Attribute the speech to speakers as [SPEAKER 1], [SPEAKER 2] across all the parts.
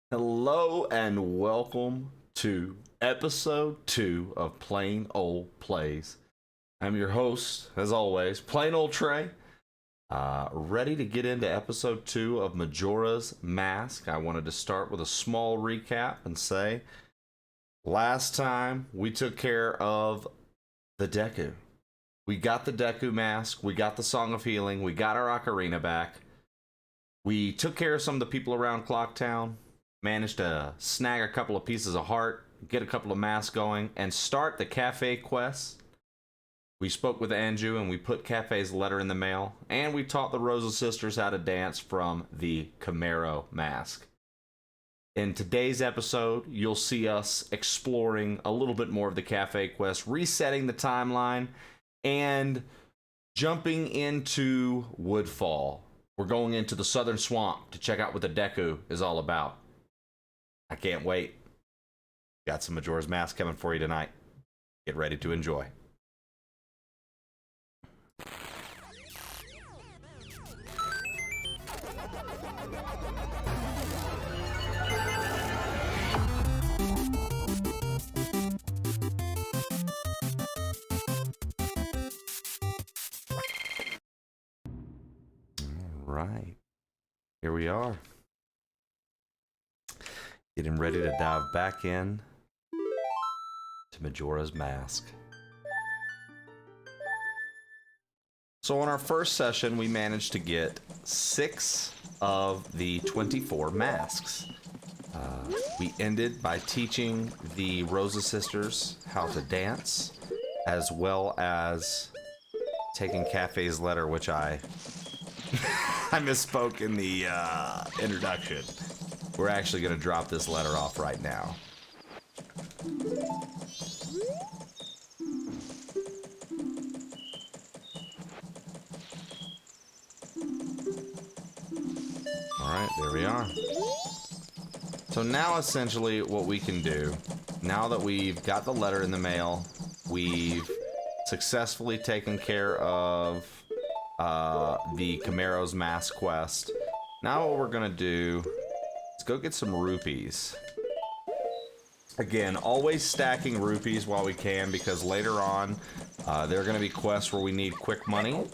[SPEAKER 1] Hello and welcome to episode 2 of Plain Old Plays. I'm your host, as always, Plain Old Trey. Ready to get into episode 2 of Majora's Mask. I wanted to start with a small recap and say, last time we took care of the Deku. We got the Deku Mask, we got the Song of Healing, we got our Ocarina back. We took care of some of the people around Clocktown, managed to snag a couple of pieces of heart, get a couple of masks going, and start the Kafei Quest. We spoke with Anju and we put Kafei's letter in the mail, and we taught the Rosa sisters how to dance from the Camaro mask. In today's episode, you'll see us exploring a little bit more of the Kafei Quest, resetting the timeline, and jumping into Woodfall. We're going into the Southern Swamp to check out what the Deku is all about. I can't wait. Got some Majora's Mask coming for you tonight. Get ready to enjoy. Right, here we are, getting ready to dive back in to Majora's Mask. So on our first session, we managed to get 6 of the 24 masks. We ended by teaching the Rosa sisters how to dance, as well as taking Kafei's letter, which I misspoke in the introduction. We're actually going to drop this letter off right now. Alright, there we are. So now essentially what we can do, now that we've got the letter in the mail, we've successfully taken care of the Camaro's Mask quest. Now what we're gonna do is go get some rupees. Again, always stacking rupees while we can, because later on there are gonna be quests where we need quick money.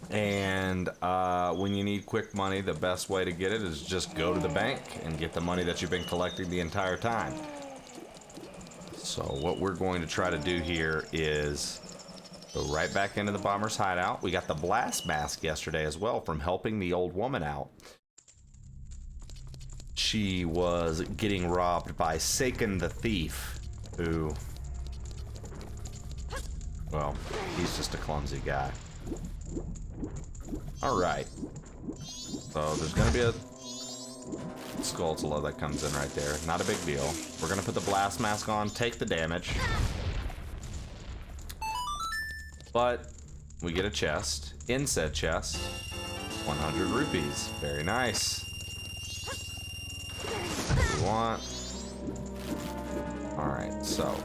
[SPEAKER 1] And when you need quick money, the best way to get it is just go to the bank and get the money that you've been collecting the entire time. So what we're going to try to do here is go right back into the bomber's hideout. We got the blast mask yesterday as well from helping the old woman out. She was getting robbed by Seiken the thief, who, well, he's just a clumsy guy. Alright. So there's going to be a Skulltula that comes in right there. Not a big deal. We're going to put the blast mask on, take the damage. But we get a chest. In said chest, 100 rupees. Very nice. What we want. Alright, so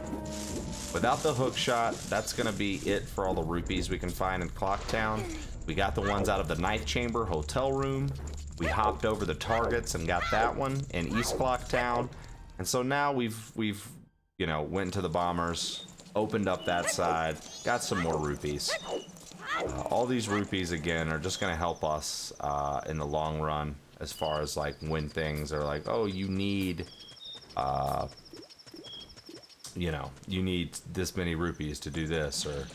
[SPEAKER 1] without the hook shot, that's going to be it for all the rupees we can find in Clocktown. We got the ones out of the Night Chamber hotel room. We hopped over the targets and got that one in East Clocktown. And so now we've you know, went to the bombers, opened up that side, got some more rupees. All these rupees, again, are just going to help us in the long run, as far as like when things are like, oh, you need, you know, you need this many rupees to do this, or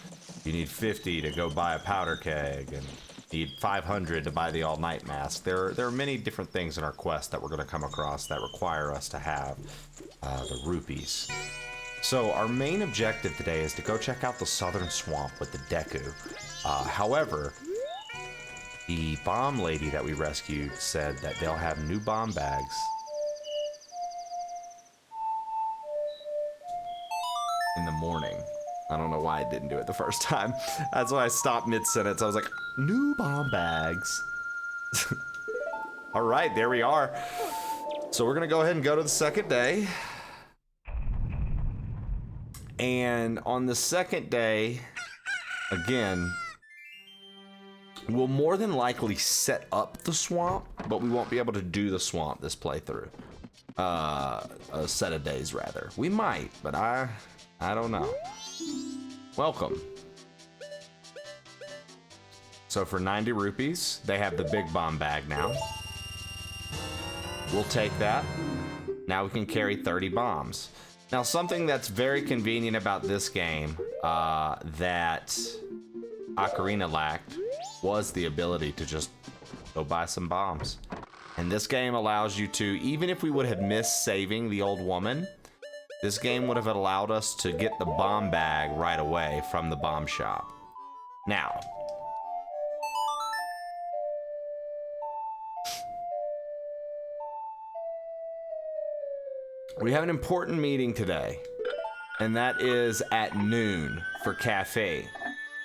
[SPEAKER 1] you need 50 to go buy a powder keg, and need 500 to buy the all-night mask. There are many different things in our quest that we're going to come across that require us to have the rupees. So our main objective today is to go check out the Southern Swamp with the Deku. However, the bomb lady that we rescued said that they'll have new bomb bags in the morning. I don't know why I didn't do it the first time. That's why I stopped mid-sentence. I was like, new bomb bags. All right, there we are. So we're gonna go ahead and go to the second day. And on the second day, again, we'll more than likely set up the swamp, but we won't be able to do the swamp this playthrough. A set of days, rather. We might, but I don't know. Welcome. So for 90 rupees, they have the big bomb bag now. We'll take that. Now we can carry 30 bombs. Now, something that's very convenient about this game that Ocarina lacked was the ability to just go buy some bombs. And this game allows you to, even if we would have missed saving the old woman, this game would have allowed us to get the bomb bag right away from the bomb shop. Now, we have an important meeting today, and that is at noon for Kafei.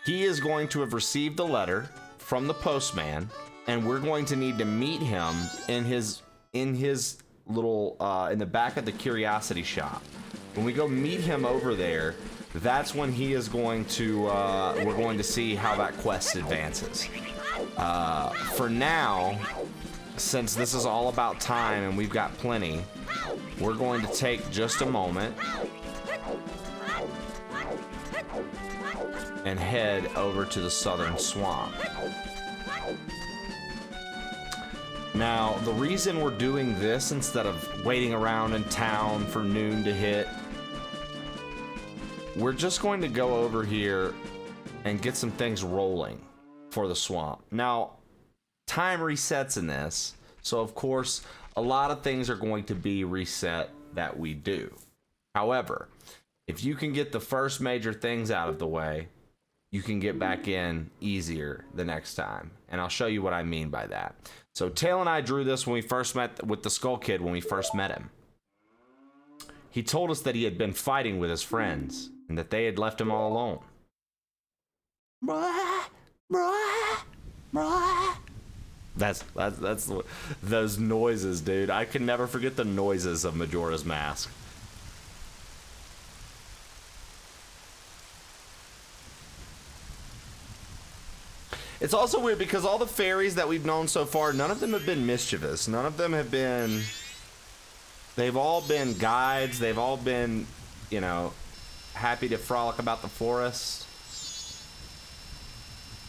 [SPEAKER 1] He is going to have received the letter from the postman, and we're going to need to meet him in his little in the back of the curiosity shop. When we go meet him over there, that's when he is going to we're going to see how that quest advances. For now, since this is all about time and we've got plenty, we're going to take just a moment and head over to the southern swamp. Now, the reason we're doing this instead of waiting around in town for noon to hit, we're just going to go over here and get some things rolling for the swamp. Now, time resets in this, so of course, a lot of things are going to be reset that we do. However, if you can get the first major things out of the way, you can get back in easier the next time. And I'll show you what I mean by that. So Tail and I drew this when we first met with the Skull Kid when we first met him. He told us that he had been fighting with his friends and that they had left him all alone. That's those noises, dude. I can never forget the noises of Majora's Mask. It's also weird because all the fairies that we've known so far, none of them have been mischievous. None of them have been... They've all been guides. They've all been, you know, happy to frolic about the forest.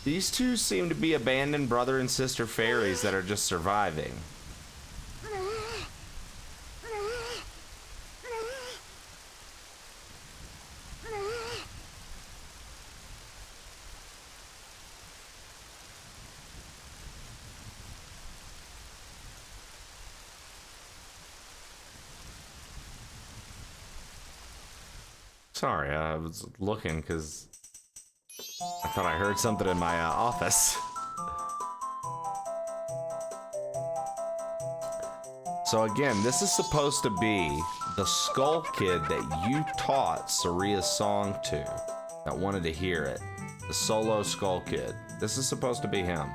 [SPEAKER 1] These two seem to be abandoned brother and sister fairies that are just surviving. Sorry, I was looking because I thought I heard something in my office. So again, this is supposed to be the Skull Kid that you taught Saria's song to, that wanted to hear it. The solo Skull Kid. This is supposed to be him.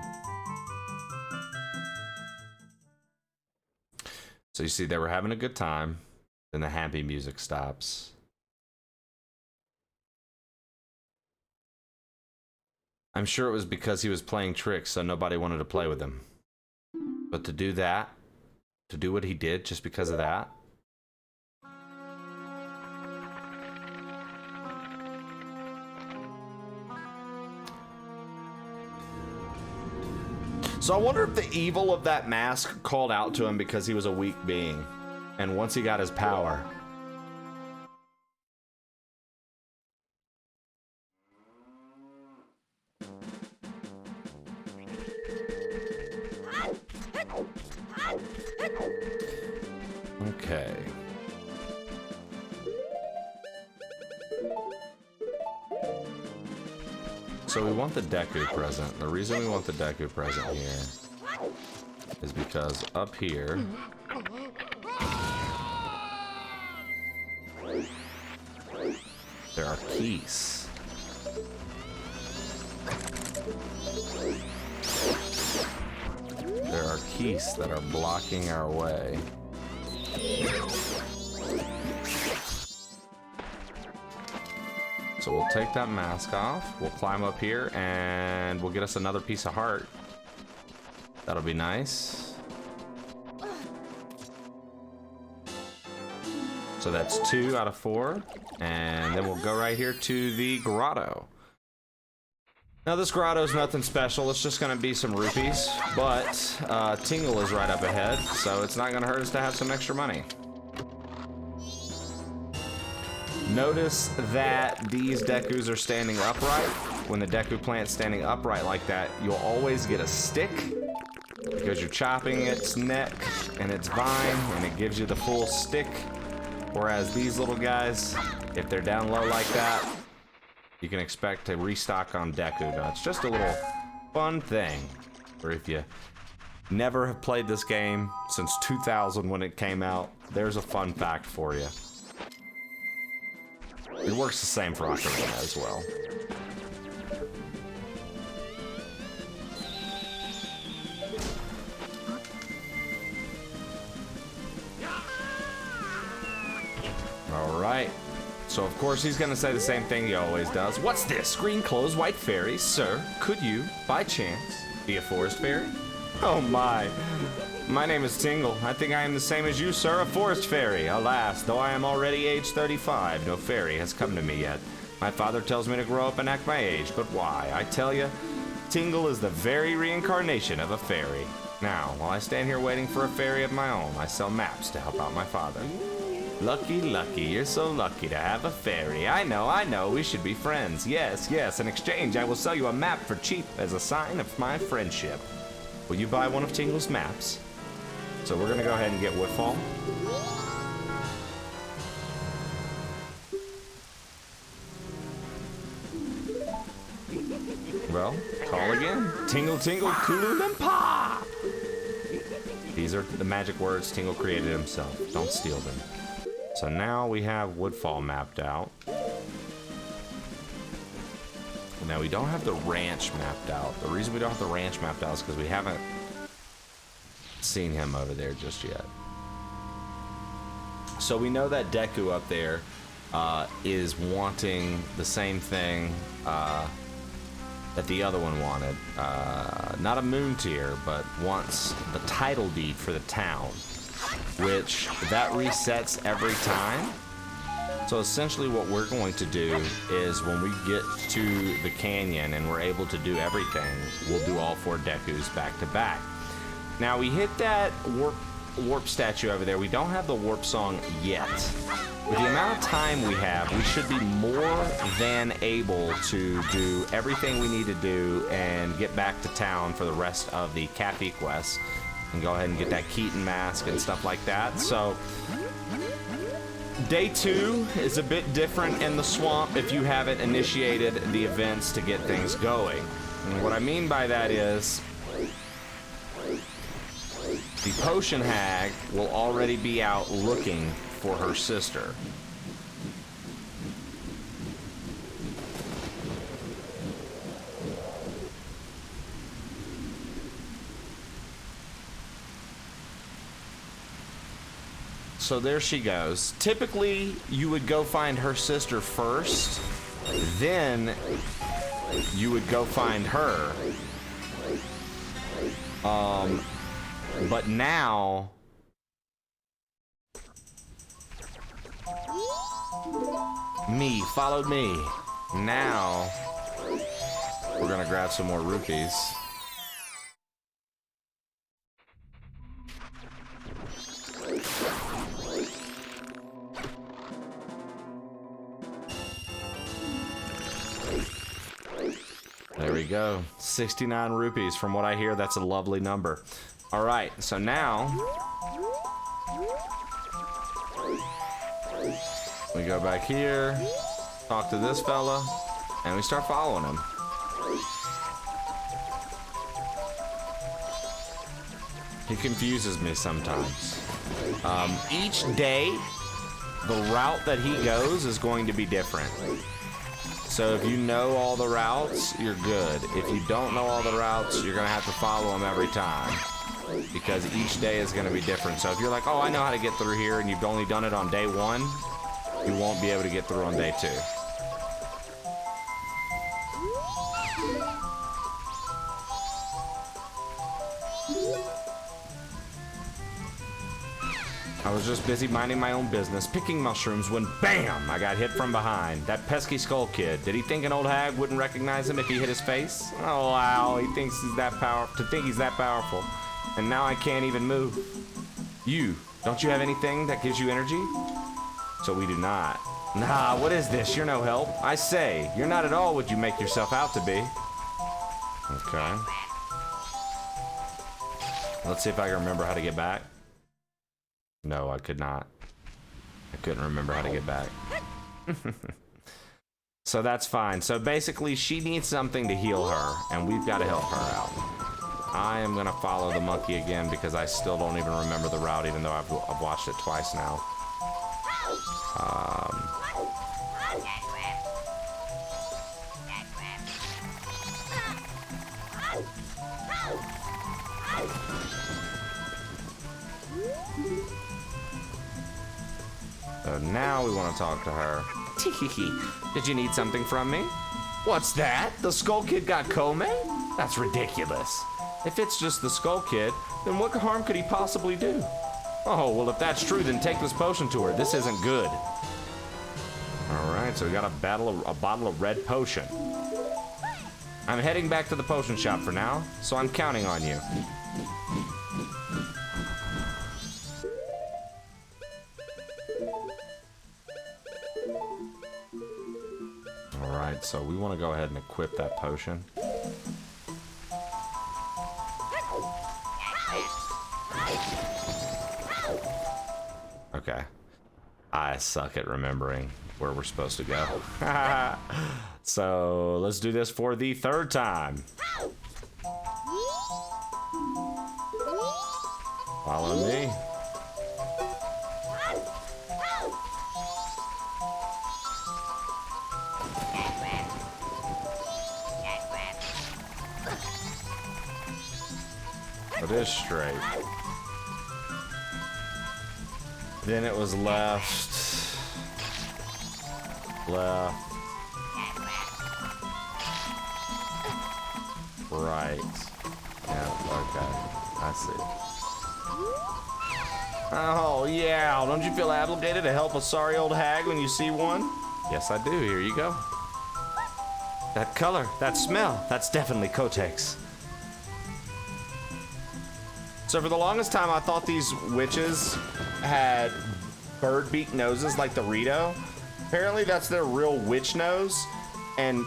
[SPEAKER 1] So you see, they were having a good time, then the happy music stops. I'm sure it was because he was playing tricks, so nobody wanted to play with him. But to do that, to do what he did just because of that, so I wonder if the evil of that mask called out to him because he was a weak being. And once he got his power, okay. So we want the Deku present. The reason we want the Deku present here is because up here there are keys. There are keys that are blocking our way. So we'll take that mask off. We'll climb up here and we'll get us another piece of heart. That'll be nice. So that's 2 out of 4. And then we'll go right here to the grotto. Now this grotto is nothing special. It's just going to be some rupees. But Tingle is right up ahead. So it's not going to hurt us to have some extra money. Notice that these Dekus are standing upright. When the Deku plant's standing upright like that, you'll always get a stick. Because you're chopping its neck and its vine. And it gives you the full stick. Whereas these little guys, if they're down low like that, you can expect to restock on Deku. Now, it's just a little fun thing. Or if you never have played this game since 2000 when it came out, there's a fun fact for you. It works the same for Ocarina as well. Alright, so of course he's gonna say the same thing he always does. What's this? Green clothes, white fairies? Sir, could you, by chance, be a forest fairy? Oh my. My name is Tingle. I think I am the same as you, sir, a forest fairy. Alas, though I am already age 35, no fairy has come to me yet. My father tells me to grow up and act my age, but why? I tell you, Tingle is the very reincarnation of a fairy. Now, while I stand here waiting for a fairy of my own, I sell maps to help out my father. Lucky, lucky, you're so lucky to have a fairy. I know, we should be friends. Yes, yes, in exchange, I will sell you a map for cheap as a sign of my friendship. Will you buy one of Tingle's maps? So we're gonna go ahead and get Woodfall. Well, call again. Tingle, tingle, Kulu-Limpa! These are the magic words Tingle created himself. Don't steal them. So now we have Woodfall mapped out. Now we don't have the ranch mapped out. The reason we don't have the ranch mapped out is because we haven't seen him over there just yet. So we know that Deku up there is wanting the same thing that the other one wanted. Not a moon tier, but wants the title deed for the town, which that resets every time. So essentially what we're going to do is when we get to the canyon and we're able to do everything, we'll do all 4 Dekus back to back. Now we hit that warp statue over there. We don't have the warp song yet. With the amount of time we have, we should be more than able to do everything we need to do and get back to town for the rest of the Kafei Quest and go ahead and get that Keaton mask and stuff like that. So day 2 is a bit different in the swamp if you haven't initiated the events to get things going. And what I mean by that is the potion hag will already be out looking for her sister. So there she goes. Typically, you would go find her sister first, then you would go find her. But now followed me. Now we're gonna grab some more rupees. There we go. 69 rupees. From what I hear, that's a lovely number. All right, so now we go back here, talk to this fella, and we start following him. He confuses me sometimes. Each day, the route that he goes is going to be different. So if you know all the routes, you're good. If you don't know all the routes, you're gonna have to follow him every time, because each day is gonna be different. So if you're like, oh, I know how to get through here, and you've only done it on day 1, you won't be able to get through on day 2. I was just busy minding my own business, picking mushrooms, when BAM! I got hit from behind. That pesky skull kid. Did he think an old hag wouldn't recognize him if he hit his face? Oh wow, he thinks he's that powerful. And now I can't even move. You, don't you have anything that gives you energy? So we do not. Nah, what is this? You're no help. I say, you're not at all what you make yourself out to be. Okay. Let's see if I can remember how to get back. No, I could not. I couldn't remember how to get back. So that's fine. So basically, she needs something to heal her, and we've got to help her out. I am gonna follow the monkey again because I still don't even remember the route, even though I've watched it twice now. So now we want to talk to her. Teehee. Did you need something from me? What's that? The Skull Kid got Kome? That's ridiculous. If it's just the Skull Kid, then what harm could he possibly do? Oh, well, if that's true, then take this potion to her. This isn't good. All right, so we got a bottle of red potion. I'm heading back to the potion shop for now, so I'm counting on you. All right, so we want to go ahead and equip that potion. Okay. I suck at remembering where we're supposed to go. So let's do this for the third time. Follow me. It is straight. Then it was left. Right. Yeah, okay. I see. Oh, yeah. Don't you feel obligated to help a sorry old hag when you see one? Yes, I do. Here you go. That color, that smell, that's definitely Kotex. So for the longest time, I thought these witches had bird beak noses like the Rito. Apparently that's their real witch nose. And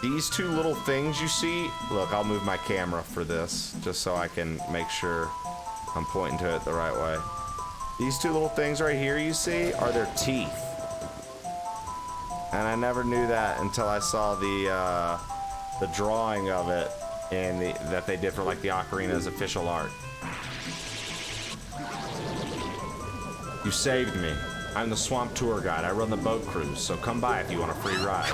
[SPEAKER 1] these two little things you see, look, I'll move my camera for this just so I can make sure I'm pointing to it the right way. These two little things right here you see are their teeth. And I never knew that until I saw the drawing of it and that they did for like the Ocarina's official art. You saved me. I'm the swamp tour guide. I run the boat cruise, so come by if you want a free ride.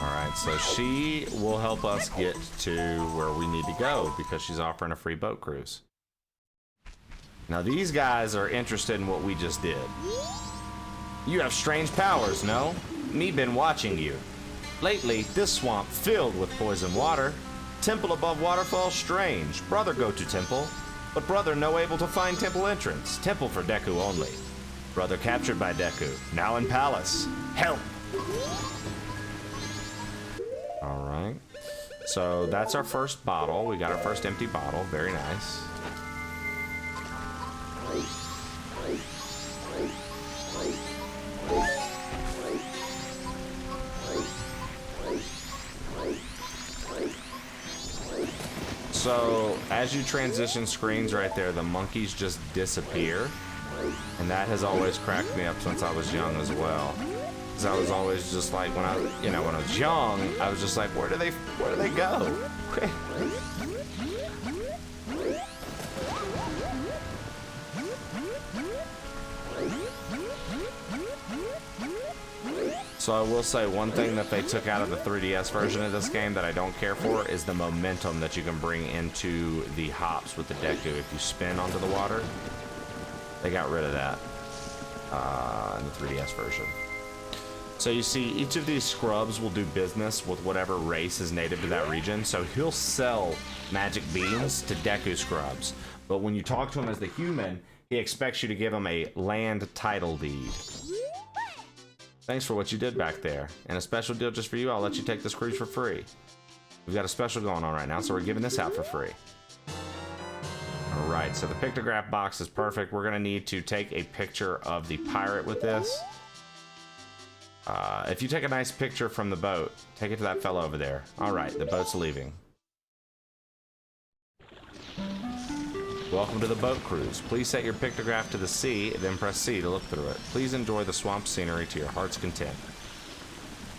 [SPEAKER 1] Alright, so she will help us get to where we need to go because she's offering a free boat cruise. Now these guys are interested in what we just did. You have strange powers, no? Me been watching you. Lately, this swamp filled with poison water. Temple above waterfall, strange. Brother go to temple. But brother no able to find temple entrance. Temple for Deku only. Brother captured by Deku. Now in palace. Help! Alright. So that's our first bottle. We got our first empty bottle. Very nice. So as you transition screens right there, the monkeys just disappear. And that has always cracked me up since I was young as well. Because I was always just like, when I was young, I was just like, where do they go? So I will say one thing that they took out of the 3DS version of this game that I don't care for is the momentum that you can bring into the hops with the Deku. If you spin onto the water, they got rid of that in the 3DS version. So you see, each of these scrubs will do business with whatever race is native to that region. So he'll sell magic beans to Deku scrubs. But when you talk to him as the human, he expects you to give him a land title deed. Thanks for what you did back there. And a special deal just for you, I'll let you take this cruise for free. We've got a special going on right now, so we're giving this out for free. Alright, so the pictograph box is perfect. We're gonna need to take a picture of the pirate with this. If you take a nice picture from the boat, take it to that fellow over there. Alright, the boat's leaving. Welcome to the boat cruise. Please set your pictograph to the sea, then press C to look through it. Please enjoy the swamp scenery to your heart's content.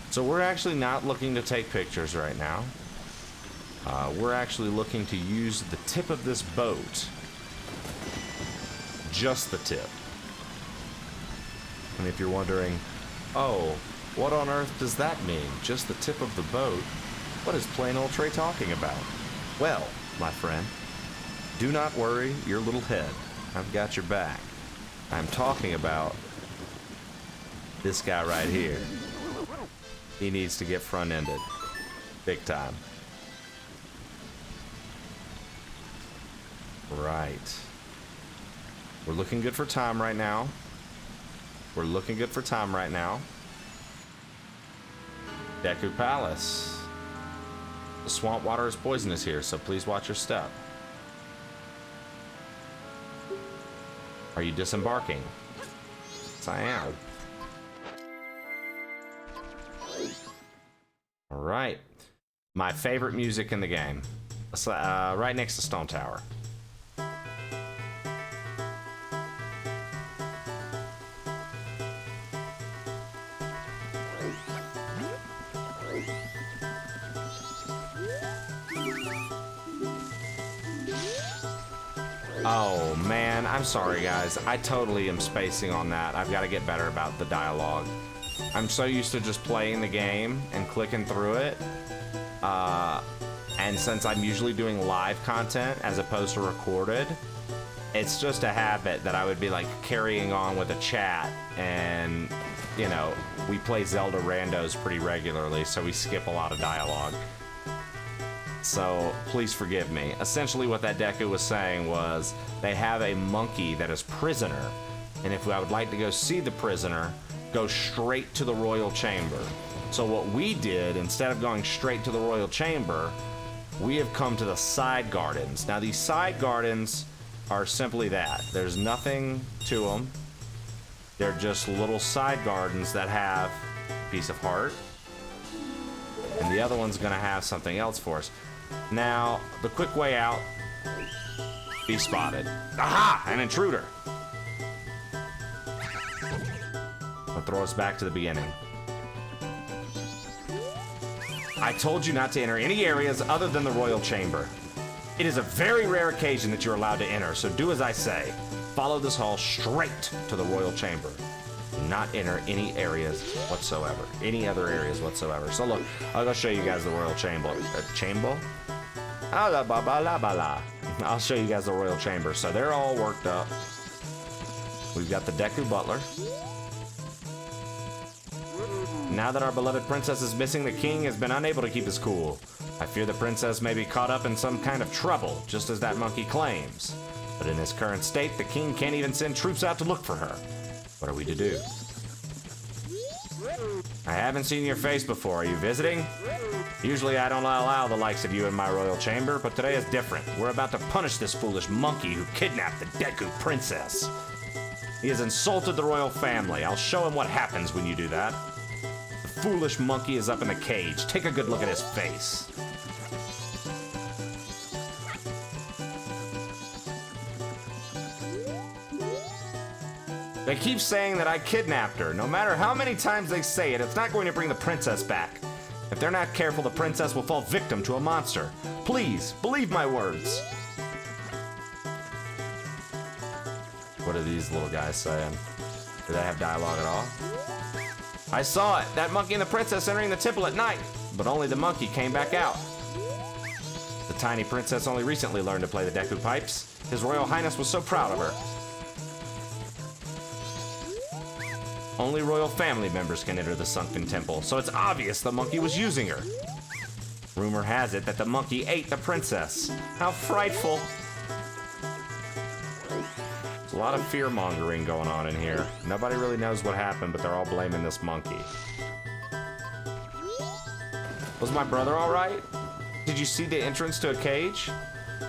[SPEAKER 1] So we're actually not looking to take pictures right now. We're actually looking to use the tip of this boat. Just the tip. And if you're wondering, oh, what on earth does that mean? Just the tip of the boat? What is PlainOlePlays talking about? Well, my friend, do not worry your little head. I've got your back. I'm talking about this guy right here. He needs to get front-ended. Big time. Right. We're looking good for time right now. We're looking good for time right now. Deku Palace. The swamp water is poisonous here, so please watch your step. Are you disembarking? Yes, I am. Alright. My favorite music in the game. Right next to Stone Tower. Oh man, I'm sorry guys. I totally am spacing on that. I've got to get better about the dialogue. I'm so used to just playing the game and clicking through it. And since I'm usually doing live content as opposed to recorded, it's just a habit that I would be like carrying on with a chat, and you know, we play Zelda randos pretty regularly, so we skip a lot of dialogue. So please forgive me. Essentially what that Deku was saying was they have a monkey that is prisoner, and if I would like to go see the prisoner, go straight to the royal chamber. So what we did, instead of going straight to the royal chamber, we have come to the side gardens. Now these side gardens are simply that. There's nothing to them. They're just little side gardens that have a piece of heart, and the other one's gonna have something else for us. Now, the quick way out, be spotted. Aha! An intruder! I'll throw us back to the beginning. I told you not to enter any areas other than the royal chamber. It is a very rare occasion that you're allowed to enter, so do as I say. Follow this hall straight to the royal chamber. Do not enter any areas whatsoever. Any other areas whatsoever. So look, I'll go show you guys the royal chamber. Chamber? Ah, la ba ba la ba la. I'll show you guys the royal chamber. So they're all worked up. We've got the Deku Butler. Now that our beloved princess is missing, the king has been unable to keep his cool. I fear the princess may be caught up in some kind of trouble, just as that monkey claims. But in his current state, the king can't even send troops out to look for her. What are we to do? I haven't seen your face before. Are you visiting? Usually I don't allow the likes of you in my royal chamber, but today is different. We're about to punish this foolish monkey who kidnapped the Deku princess. He has insulted the royal family. I'll show him what happens when you do that. The foolish monkey is up in the cage. Take a good look at his face. They keep saying that I kidnapped her. No matter how many times they say it, it's not going to bring the princess back. If they're not careful, the princess will fall victim to a monster. Please, believe my words. What are these little guys saying? Do they have dialogue at all? I saw it. That monkey and the princess entering the temple at night. But only the monkey came back out. The tiny princess only recently learned to play the Deku pipes. His Royal Highness was so proud of her. Only royal family members can enter the sunken temple, so it's obvious the monkey was using her. Rumor has it that the monkey ate the princess. How frightful. There's a lot of fear-mongering going on in here. Nobody really knows what happened, but they're all blaming this monkey. Was my brother all right? Did you see the entrance to a cage?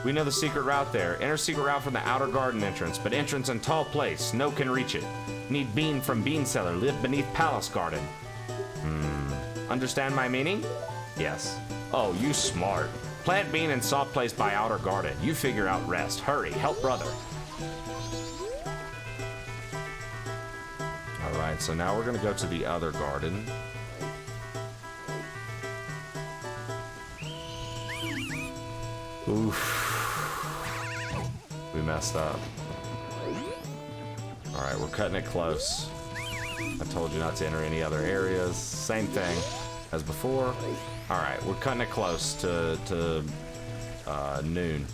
[SPEAKER 1] We know the secret route there. Enter secret route from the outer garden entrance, but entrance in tall place. No can reach it. Need bean from bean cellar. Live beneath palace garden. Understand my meaning? Yes. Oh, you smart. Plant bean in soft place by outer garden. You figure out rest. Hurry, help brother. All right, so now we're gonna go to the other garden. Oof. We messed up. All right, we're cutting it close. I told you not to enter any other areas. Same thing as before. All right, we're cutting it close to noon.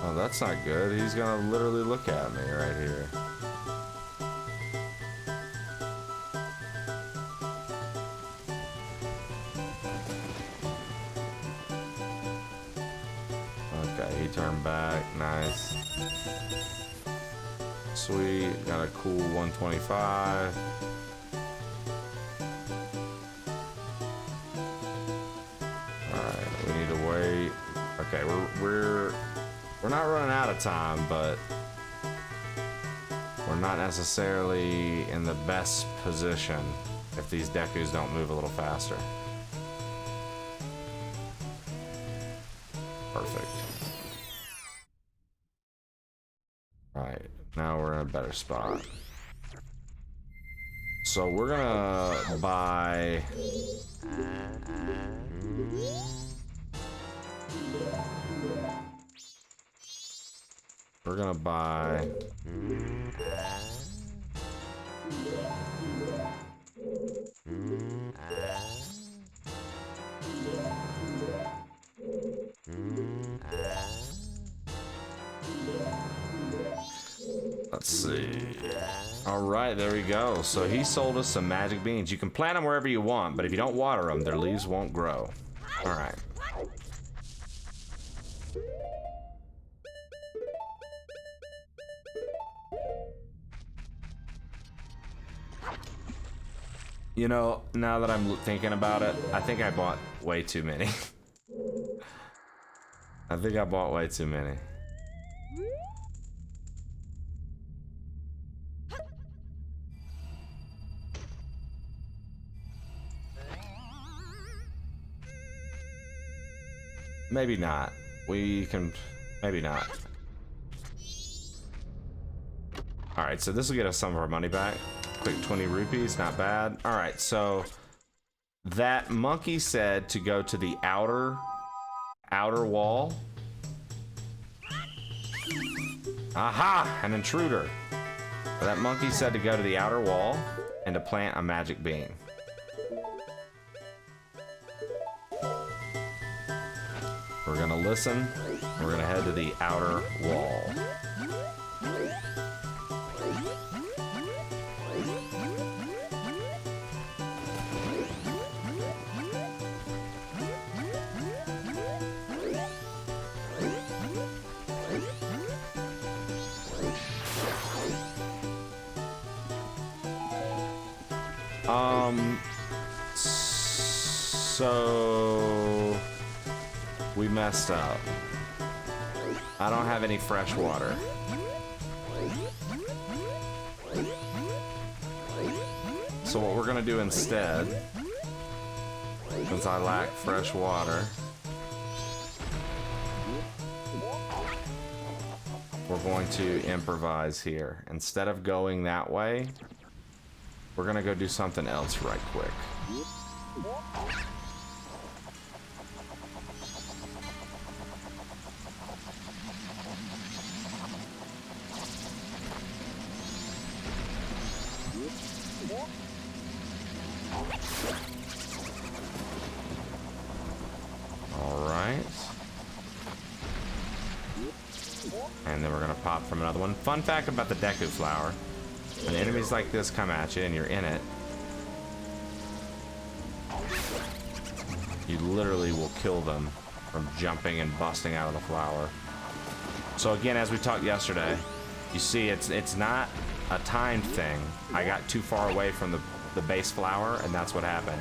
[SPEAKER 1] Oh, that's not good. He's gonna literally look at me right here. Okay, he turned back. Nice. Sweet. Got a cool 125. Alright, we need to wait. Okay, we're not running out of time, but we're not necessarily in the best position if these Dekus don't move a little faster. Perfect. Alright, now we're in a better spot. So we're gonna buy... We're gonna buy... Let's see. All right, there we go. So he sold us some magic beans. You can plant them wherever you want, but if you don't water them, their leaves won't grow. All right. You know, now that I'm thinking about it, I think I bought way too many. I think I bought way too many. Maybe not. We can... Maybe not. Alright, so this will get us some of our money back. Quick 20 rupees, not bad. Alright, so... That monkey said to go to the outer wall. Aha! An intruder. That monkey said to go to the outer wall and to plant a magic bean. We're gonna listen. We're gonna head to the outer wall. So we messed up. I don't have any fresh water. So what we're gonna do instead, since I lack fresh water, we're going to improvise here. Instead of going that way, we're gonna go do something else right quick. And then we're gonna pop from another one. Fun fact about the Deku flower. When enemies like this come at you and you're in it, you literally will kill them from jumping and busting out of the flower. So again, as we talked yesterday, you see it's not a timed thing. I got too far away from the base flower, and that's what happened.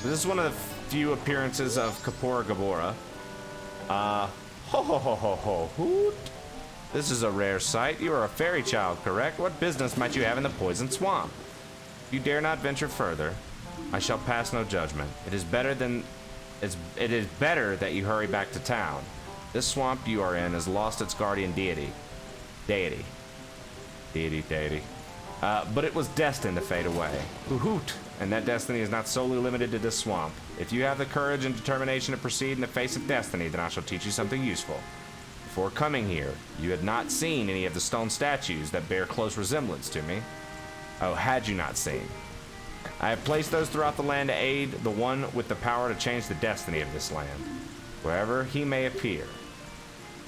[SPEAKER 1] This is one of the few appearances of Kapora Gabora. Ho ho ho ho ho hoot. This is a rare sight. You are a fairy child, correct? What business might you have in the poison swamp? If you dare not venture further, I shall pass no judgment. It is better that you hurry back to town. This swamp you are in has lost its guardian deity. Deity. But it was destined to fade away. Hoot! And that destiny is not solely limited to this swamp. If you have the courage and determination to proceed in the face of destiny, then I shall teach you something useful. Before coming here, you had not seen any of the stone statues that bear close resemblance to me. Oh, had you not seen? I have placed those throughout the land to aid the one with the power to change the destiny of this land. Wherever he may appear,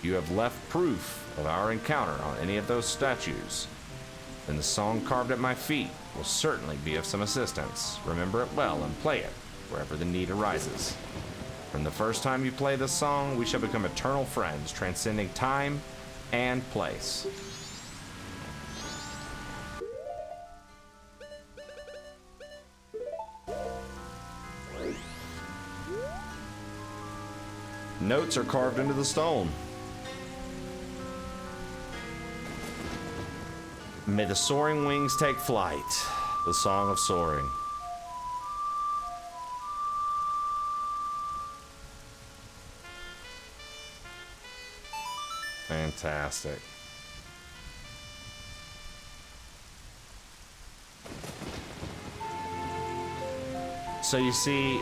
[SPEAKER 1] you have left proof of our encounter on any of those statues. Then the song carved at my feet will certainly be of some assistance. Remember it well and play it wherever the need arises. From the first time you play this song, we shall become eternal friends, transcending time and place. Notes are carved into the stone. May the soaring wings take flight. The song of soaring. Fantastic. So you see,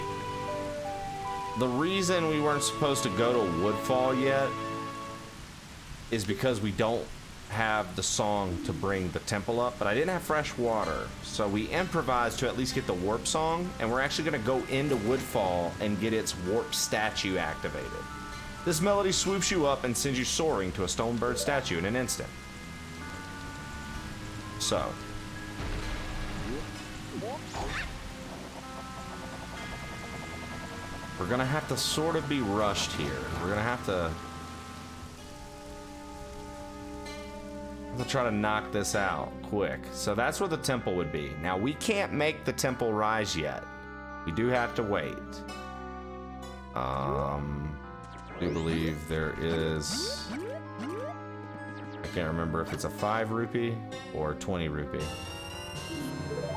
[SPEAKER 1] the reason we weren't supposed to go to Woodfall yet is because we don't have the song to bring the temple up, but I didn't have fresh water, so we improvised to at least get the warp song, and we're actually going to go into Woodfall and get its warp statue activated. This melody swoops you up and sends you soaring to a stone bird statue in an instant. So we're gonna have to sort of be rushed here. We're gonna have to try to knock this out quick. So that's where the temple would be. Now we can't make the temple rise yet. We do have to wait. We believe there is, I can't remember if it's a 5 rupee or 20 rupee.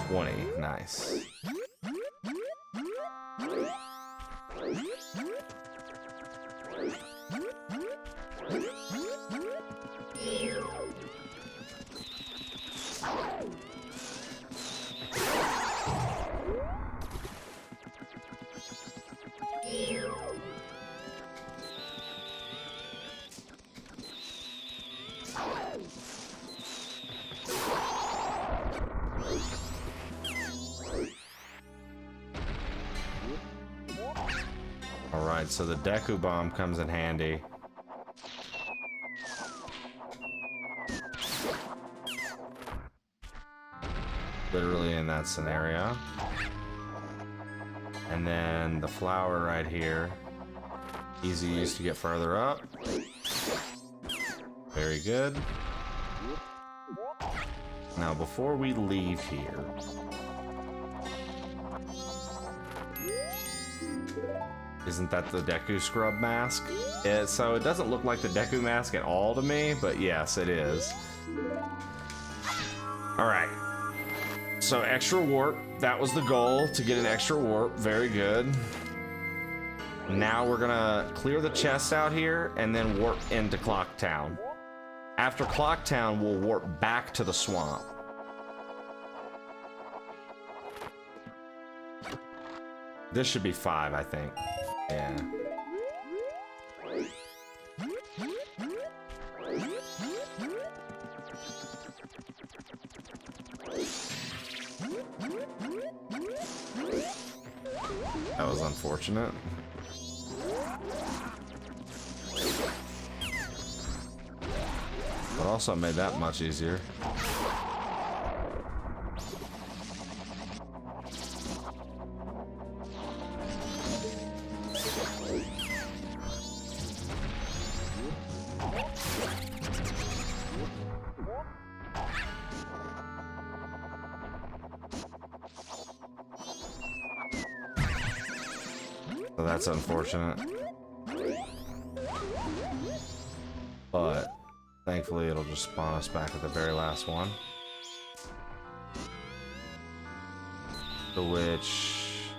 [SPEAKER 1] 20, nice. Alright, so the Deku Bomb comes in handy. Literally in that scenario. And then the flower right here. Easy use to get further up. Very good. Now before we leave here, isn't that the Deku Scrub mask? So it doesn't look like the Deku mask at all to me, but yes, it is. Alright. So extra warp, that was the goal, to get an extra warp, very good. Now we're gonna clear the chests out here and then warp into Clock Town. After Clock Town, we'll warp back to the swamp. This should be 5, I think. Yeah. That was unfortunate. also made that much easier. So that's unfortunate. But thankfully it'll just spawn us back at the very last one. To which...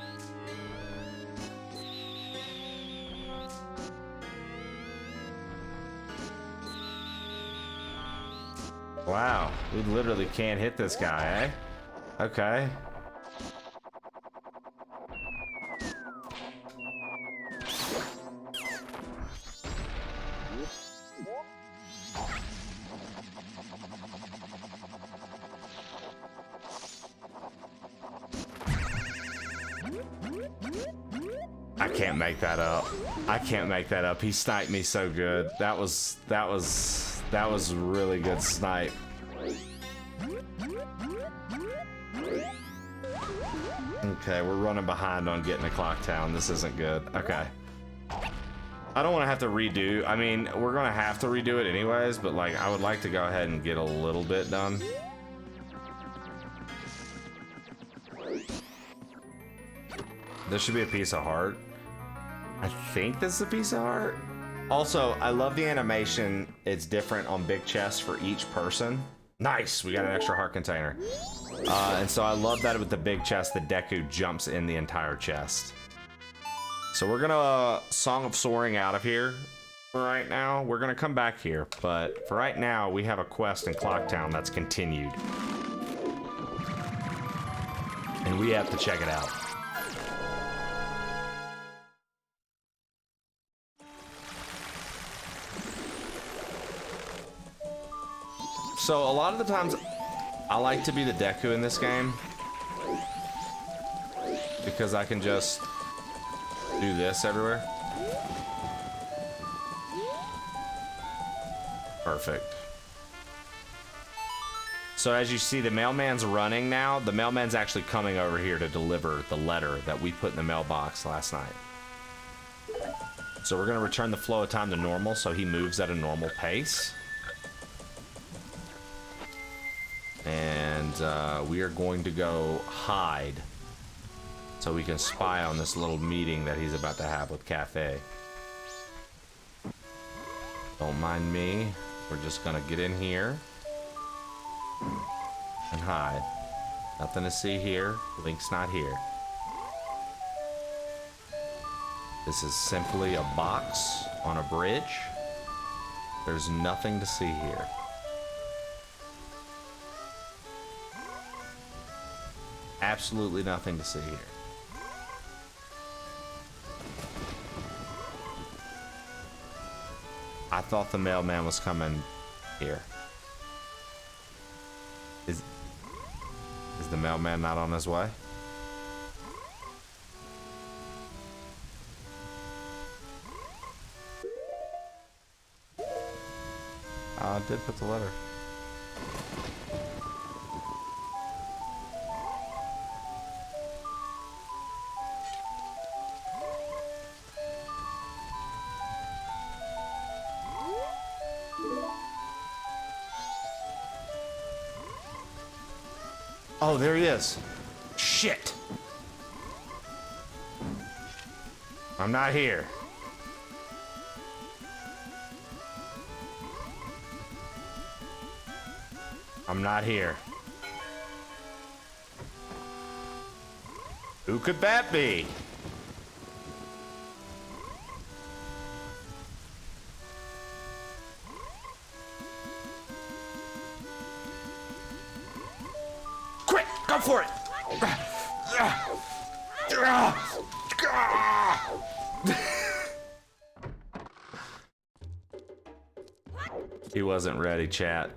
[SPEAKER 1] Wow, we literally can't hit this guy, eh? Okay. I can't make that up. I can't make that up. He sniped me so good. That was a really good snipe. Okay, we're running behind on getting to Clock Town. This isn't good. Okay. I don't want to have to redo. I mean, we're going to have to redo it anyways, but like, I would like to go ahead and get a little bit done. This should be a piece of heart. I think this is a piece of heart. Also, I love the animation. It's different on big chests for each person. Nice, we got an extra heart container. And so I love that with the big chest, the Deku jumps in the entire chest. So we're gonna Song of Soaring out of here for right now. We're gonna come back here, but for right now, we have a quest in Clock Town that's continued. And we have to check it out. So a lot of the times, I like to be the Deku in this game because I can just do this everywhere. Perfect. So as you see, the mailman's running now. The mailman's actually coming over here to deliver the letter that we put in the mailbox last night. So we're gonna return the flow of time to normal so he moves at a normal pace. And we are going to go hide so we can spy on this little meeting that he's about to have with Kafei. Don't mind me. We're just gonna get in here and hide. Nothing to see here. Link's not here. This is simply a box on a bridge. There's nothing to see here. Absolutely nothing to see here. I thought the mailman was coming here. Is the mailman not on his way? I did put the letter. Oh, there he is. Shit. I'm not here. I'm not here. Who could that be? Quick, go for it. He wasn't ready, chat.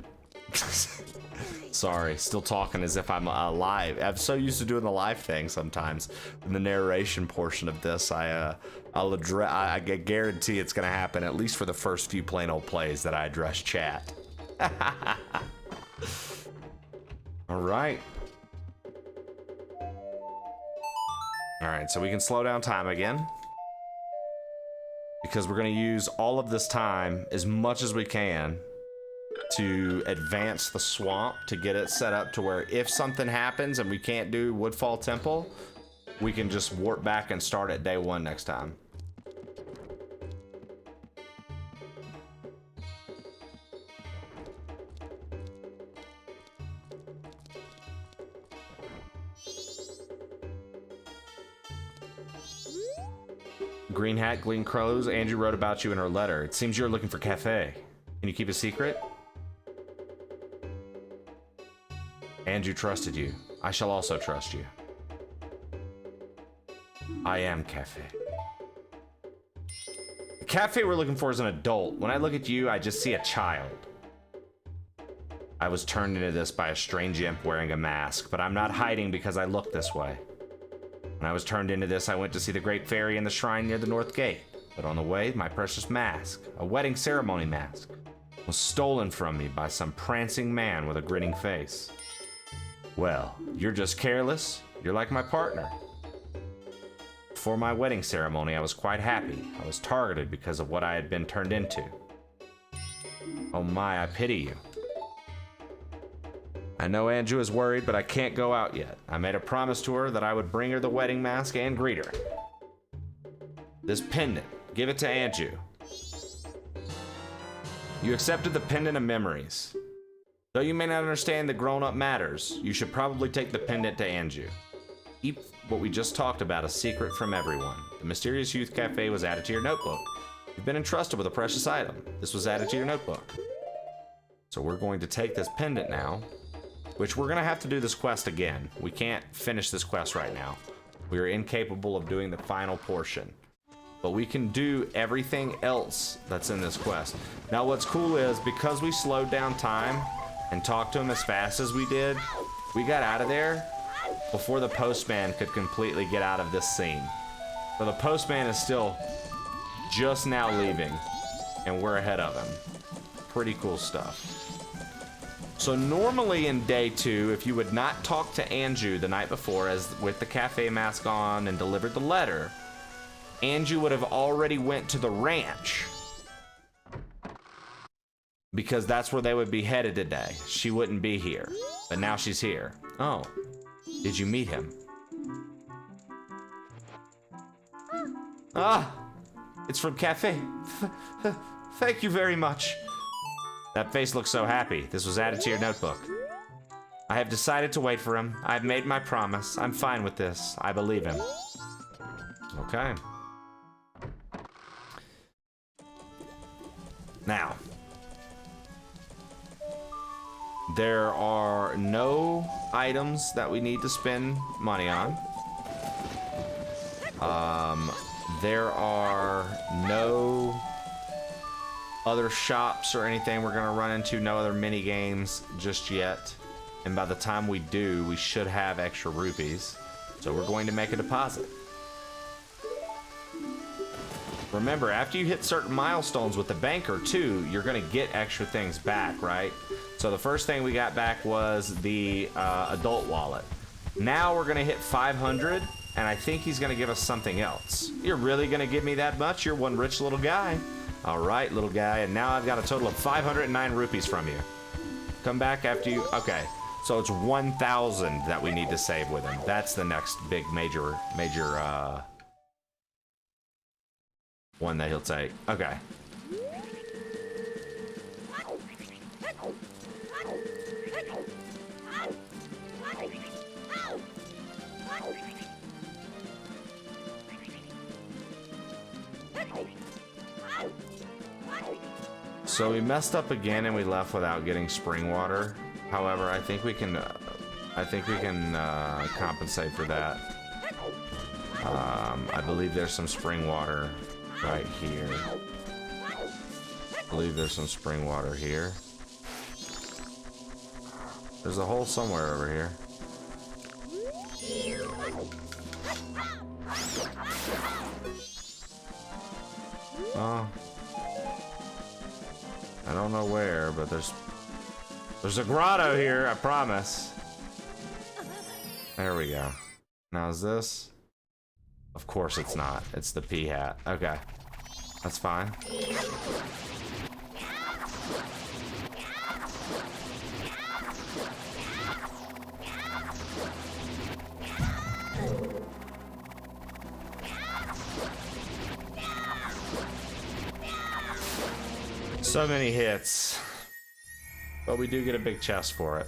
[SPEAKER 1] Sorry, still talking as if I'm live. I'm so used to doing the live thing sometimes. In the narration portion of this, I guarantee it's gonna happen at least for the first few plain old plays that I address chat. All right. All right, so we can slow down time again. Because we're going to use all of this time, as much as we can, to advance the swamp to get it set up to where if something happens and we can't do Woodfall Temple, we can just warp back and start at day 1 next time. Green hat, green crows. Andrew wrote about you in her letter. It seems you're looking for Kafei. Can you keep a secret? Andrew trusted you. I shall also trust you. I am Kafei. The Kafei we're looking for is an adult. When I look at you, I just see a child. I was turned into this by a strange imp wearing a mask, but I'm not hiding because I look this way. When I was turned into this, I went to see the Great Fairy in the shrine near the North Gate. But on the way, my precious mask, a wedding ceremony mask, was stolen from me by some prancing man with a grinning face. Well, you're just careless. You're like my partner. Before my wedding ceremony, I was quite happy. I was targeted because of what I had been turned into. Oh my, I pity you. I know Andrew is worried, but I can't go out yet. I made a promise to her that I would bring her the wedding mask and greet her. This pendant, give it to Andrew. You accepted the pendant of memories. Though you may not understand that grown-up matters, you should probably take the pendant to Andrew. Keep what we just talked about a secret from everyone. The mysterious youth cafe was added to your notebook. You've been entrusted with a precious item. This was added to your notebook. So we're going to take this pendant now, which we're gonna have to do this quest again. We can't finish this quest right now. We are incapable of doing the final portion. But we can do everything else that's in this quest. Now what's cool is, because we slowed down time and talked to him as fast as we did, we got out of there before the postman could completely get out of this scene. So the postman is still just now leaving, and we're ahead of him. Pretty cool stuff. So normally in day 2, if you would not talk to Andrew the night before, as with the cafe mask on and delivered the letter, Andrew would have already went to the ranch, because that's where they would be headed today. She wouldn't be here, but now she's here. Oh, did you meet him? Ah, it's from Cafe. Thank you very much. That face looks so happy. This was added to your notebook. I have decided to wait for him. I've made my promise. I'm fine with this. I believe him. Okay. Now, there are no items that we need to spend money on. There are no other shops or anything we're gonna run into, no other mini games just yet. And by the time we do, we should have extra rupees. So we're going to make a deposit. Remember, after you hit certain milestones with the banker too, you're gonna get extra things back, right? So the first thing we got back was the adult wallet. Now we're gonna hit 500, and I think he's gonna give us something else. You're really gonna give me that much? You're one rich little guy. All right, little guy, and now I've got a total of 509 rupees from you. Come back after you, okay. So it's 1,000 that we need to save with him. That's the next big major one that he'll take. Okay. So we messed up again and we left without getting spring water. However, I think we can compensate for that. I believe there's some spring water right here. I believe there's some spring water here. There's a hole somewhere over here. Oh. I don't know where, but there's There's a grotto here, I promise. There we go. Now is this? Of course it's not. It's the pea hat. Okay. That's fine. So many hits. But we do get a big chest for it.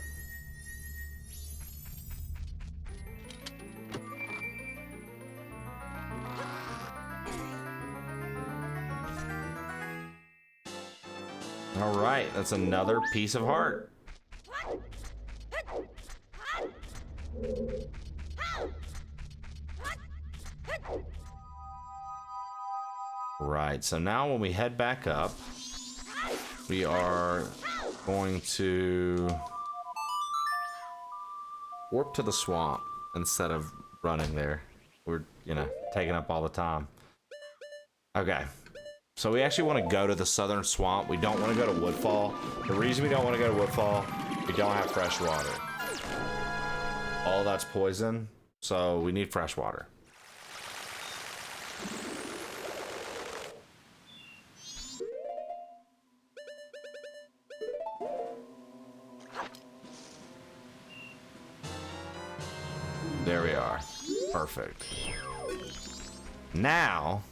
[SPEAKER 1] All right, that's another piece of heart. Right, so now when we head back up, we are going to warp to the swamp instead of running there. We're, you know, taking up all the time. Okay. So we actually want to go to the southern swamp. We don't want to go to Woodfall. The reason we don't want to go to Woodfall, we don't have fresh water. All that's poison, so we need fresh water. There we are. Perfect. Now,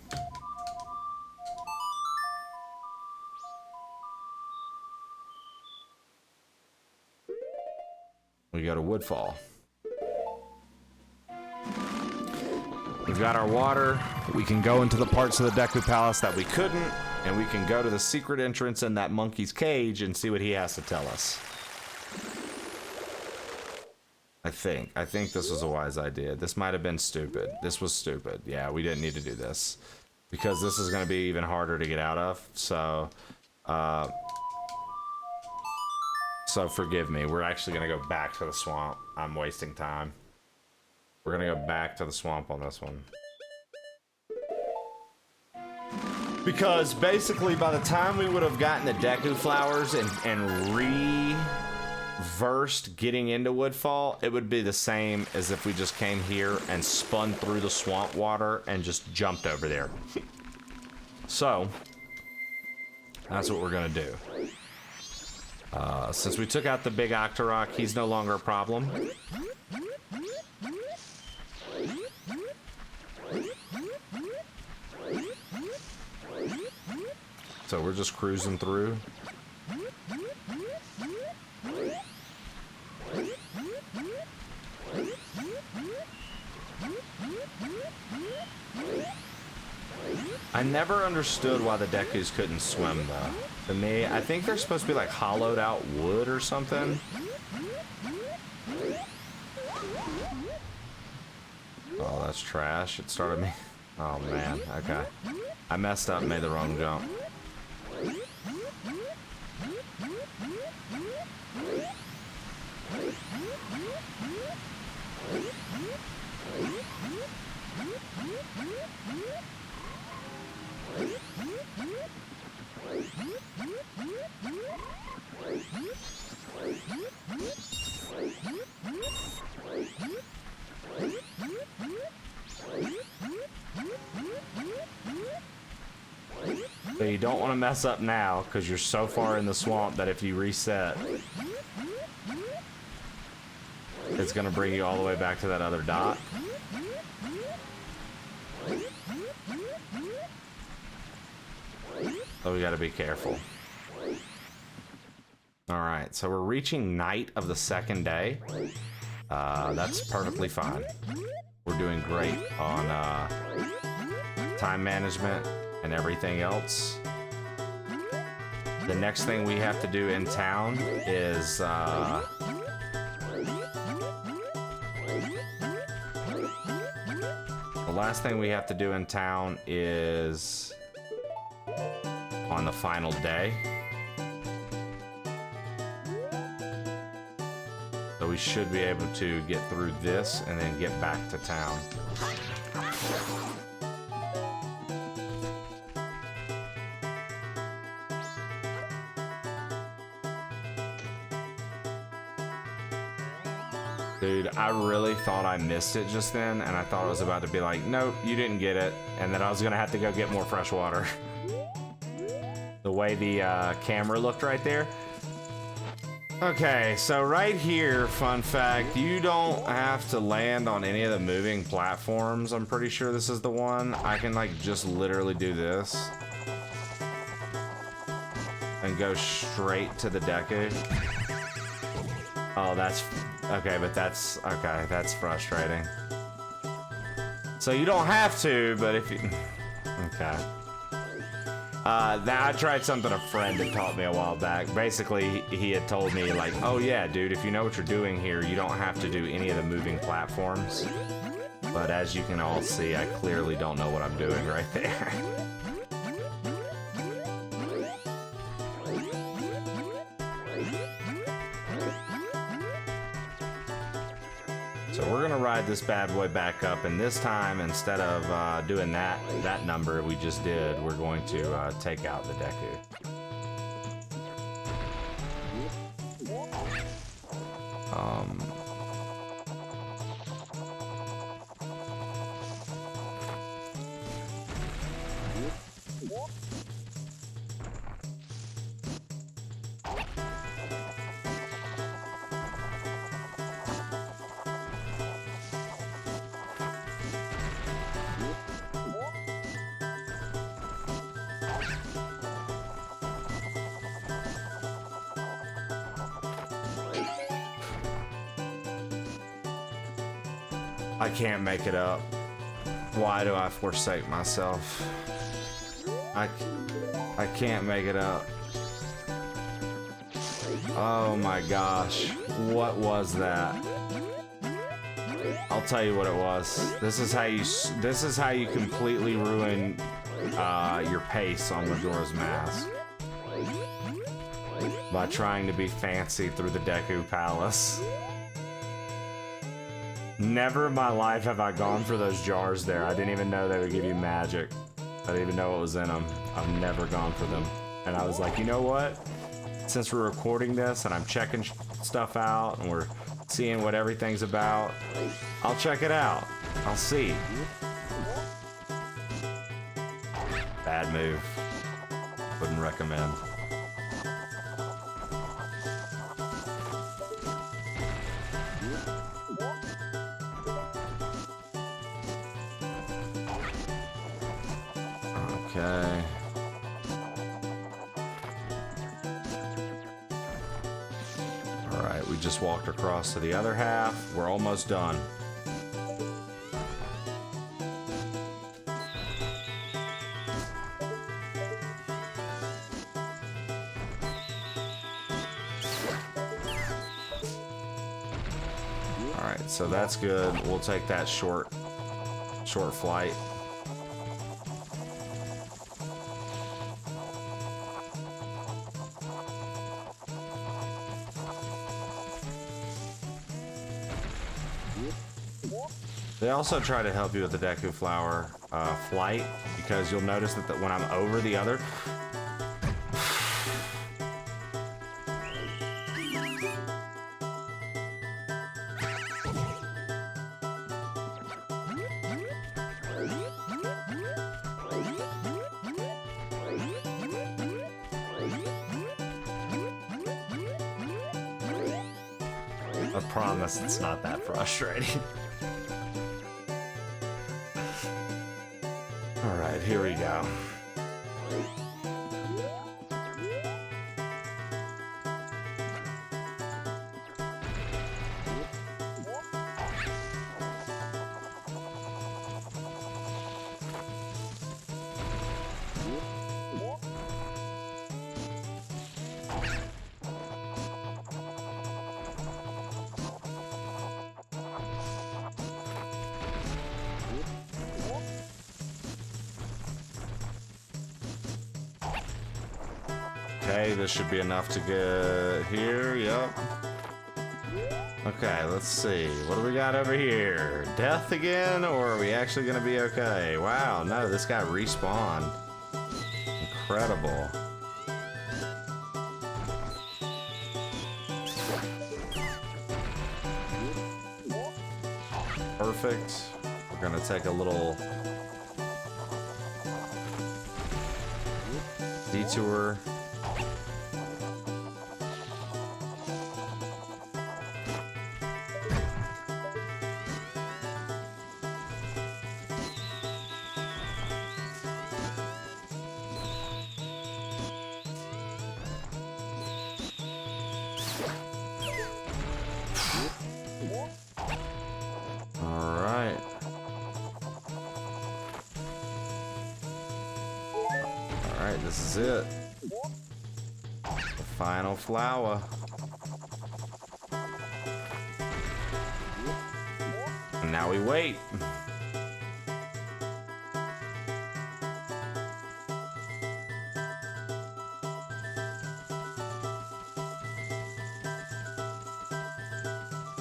[SPEAKER 1] we go to Woodfall. We've got our water. We can go into the parts of the Deku Palace that we couldn't, and we can go to the secret entrance in that monkey's cage and see what he has to tell us. I think this was a wise idea. This might have been stupid. This was stupid. Yeah, we didn't need to do this. Because this is going to be even harder to get out of. So forgive me. We're actually going to go back to the swamp. I'm wasting time. We're going to go back to the swamp on this one. Because basically by the time we would have gotten the Deku flowers and reversed getting into Woodfall, it would be the same as if we just came here and spun through the swamp water and just jumped over there. So that's what we're going to do. Since we took out the big Octorok, he's no longer a problem. So we're just cruising through. I never understood why the Dekus couldn't swim, though. To me, I think they're supposed to be like hollowed out wood or something. Oh, that's trash. It started me. Oh, man. Okay. I messed up and made the wrong jump. So you don't want to mess up now because you're so far in the swamp that if you reset, it's going to bring you all the way back to that other dot. So we got to be careful. All right, so we're reaching night of the second day. That's perfectly fine. We're doing great on time management and everything else. The next thing we have to do in town is the last thing we have to do in town is on the final day. So we should be able to get through this and then get back to town. Dude, I really thought I missed it just then, and I thought I was about to be like, nope, you didn't get it, and then I was gonna have to go get more fresh water. The way the camera looked right there. Okay, so right here, fun fact, you don't have to land on any of the moving platforms. I'm pretty sure this is the one. I can like just literally do this and go straight to the Deku. Oh, that's okay, but that's okay, that's frustrating. So you don't have to, but if you okay. I tried something a friend had taught me a while back. Basically, he had told me, like, oh yeah, dude, if you know what you're doing here, you don't have to do any of the moving platforms. But as you can all see, I clearly don't know what I'm doing right there. So we're gonna ride this bad boy back up, and this time, instead of doing that number we just did, we're going to take out the Deku. I can't make it up. Why do I forsake myself? I can't make it up. Oh my gosh. What was that? I'll tell you what it was. This is how you completely ruin your pace on Majora's Mask. By trying to be fancy through the Deku Palace. Never in my life have I gone for those jars there. I didn't even know they would give you magic. I didn't even know what was in them. I've never gone for them. And I was like, you know what? Since we're recording this and I'm checking stuff out and we're seeing what everything's about, I'll check it out. I'll see. Bad move. Wouldn't recommend. Okay. All right, we just walked across to the other half. We're almost done. All right, so that's good. We'll take that short flight. They also try to help you with the Deku Flower flight, because you'll notice that when I'm over the other... I promise it's not that frustrating. Alright, here we go. Okay, this should be enough to get here, yep. Okay, let's see. What do we got over here? Death again, or are we actually gonna be okay? Wow, no, this guy respawned. Incredible. perfect. We're gonna take a little detour. This is it. The final flower. And now we wait.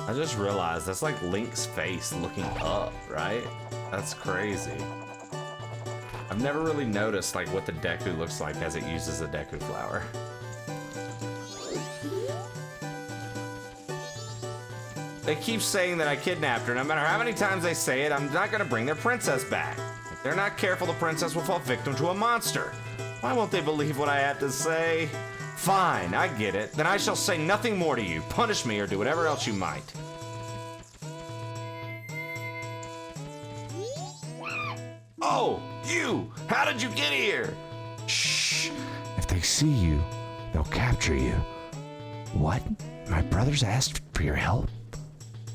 [SPEAKER 1] I just realized that's like Link's face looking up, right? That's crazy. I've never really noticed like what the Deku looks like as it uses the Deku flower. They keep saying that I kidnapped her. No matter how many times they say it, I'm not gonna bring their princess back. If they're not careful, the princess will fall victim to a monster. Why won't they believe what I have to say? Fine, I get it. Then I shall say nothing more to you. Punish me or do whatever else you might. Oh, you! How did you get here?
[SPEAKER 2] Shh! If they see you, they'll capture you. What? My brothers asked for your help?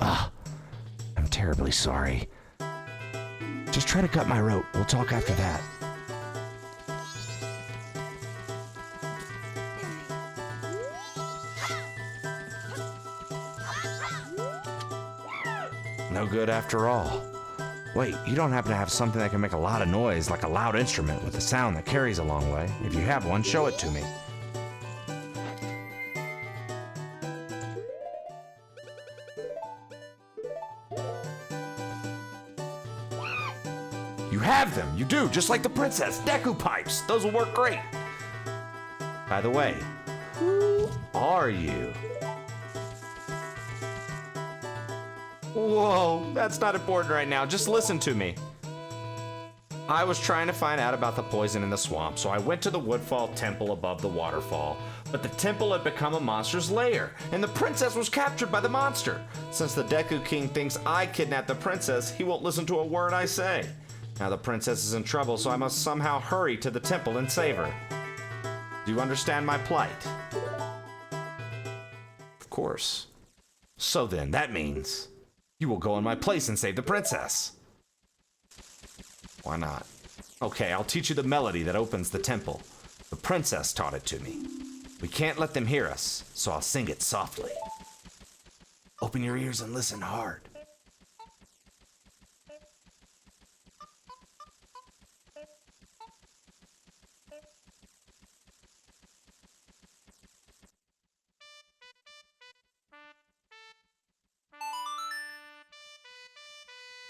[SPEAKER 2] I'm terribly sorry. Just try to cut my rope. We'll talk after that. No good after all. Wait, you don't happen to have something that can make a lot of noise, like a loud instrument with a sound that carries a long way? If you have one, show it to me.
[SPEAKER 1] You have them! You do, just like the princess! Deku pipes! Those will work great! By the way, who are you? Whoa, that's not important right now. Just listen to me. I was trying to find out about the poison in the swamp, so I went to the Woodfall Temple above the waterfall. But the temple had become a monster's lair, and the princess was captured by the monster. Since the Deku King thinks I kidnapped the princess, he won't listen to a word I say. Now the princess is in trouble, so I must somehow hurry to the temple and save her. Do you understand my plight? Of course. So then, that means you will go in my place and save the princess. Why not? Okay, I'll teach you the melody that opens the temple. The princess taught it to me. We can't let them hear us, so I'll sing it softly. Open your ears and listen hard.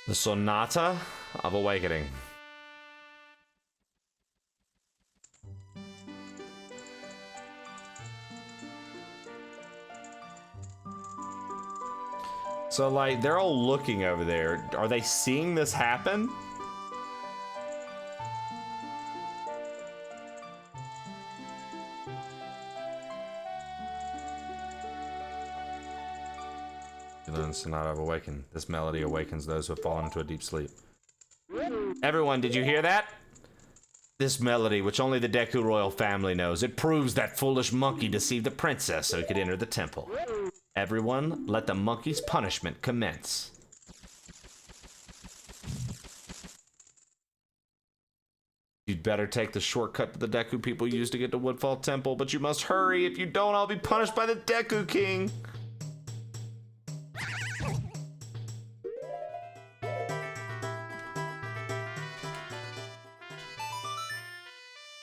[SPEAKER 1] The Sonata of Awakening. So, like, they're all looking over there. Are they seeing this happen? You learn the Sonata of Awakening. This melody awakens those who have fallen into a deep sleep. Everyone, did you hear that? This melody, which only the Deku royal family knows, it proves that foolish monkey deceived the princess so he could enter the temple. Everyone, let the monkey's punishment commence. You'd better take the shortcut the Deku people use to get to Woodfall Temple, but you must hurry. If you don't, I'll be punished by the Deku King.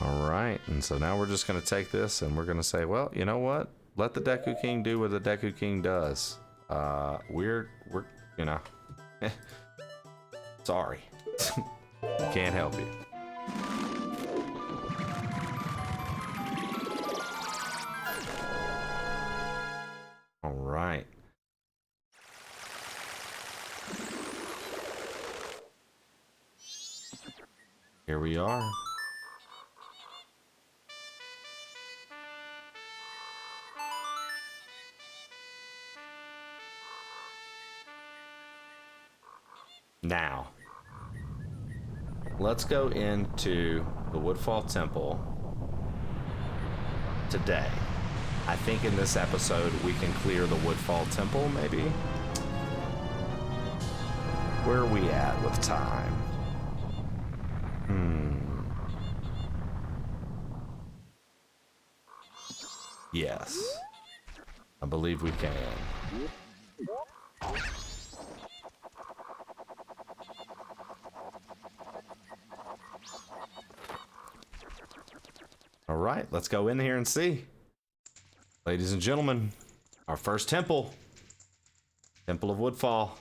[SPEAKER 1] Alright, and so now we're just going to take this and we're going to say, well, you know what? Let the Deku King do what the Deku King does. We're you know, sorry. Can't help you. Alright. Here we are. Now, let's go into the Woodfall Temple today. I think in this episode we can clear the Woodfall Temple, maybe? Where are we at with time? Yes. I believe we can. All right, let's go in here and see. Ladies and gentlemen, our first temple. Temple of Woodfall.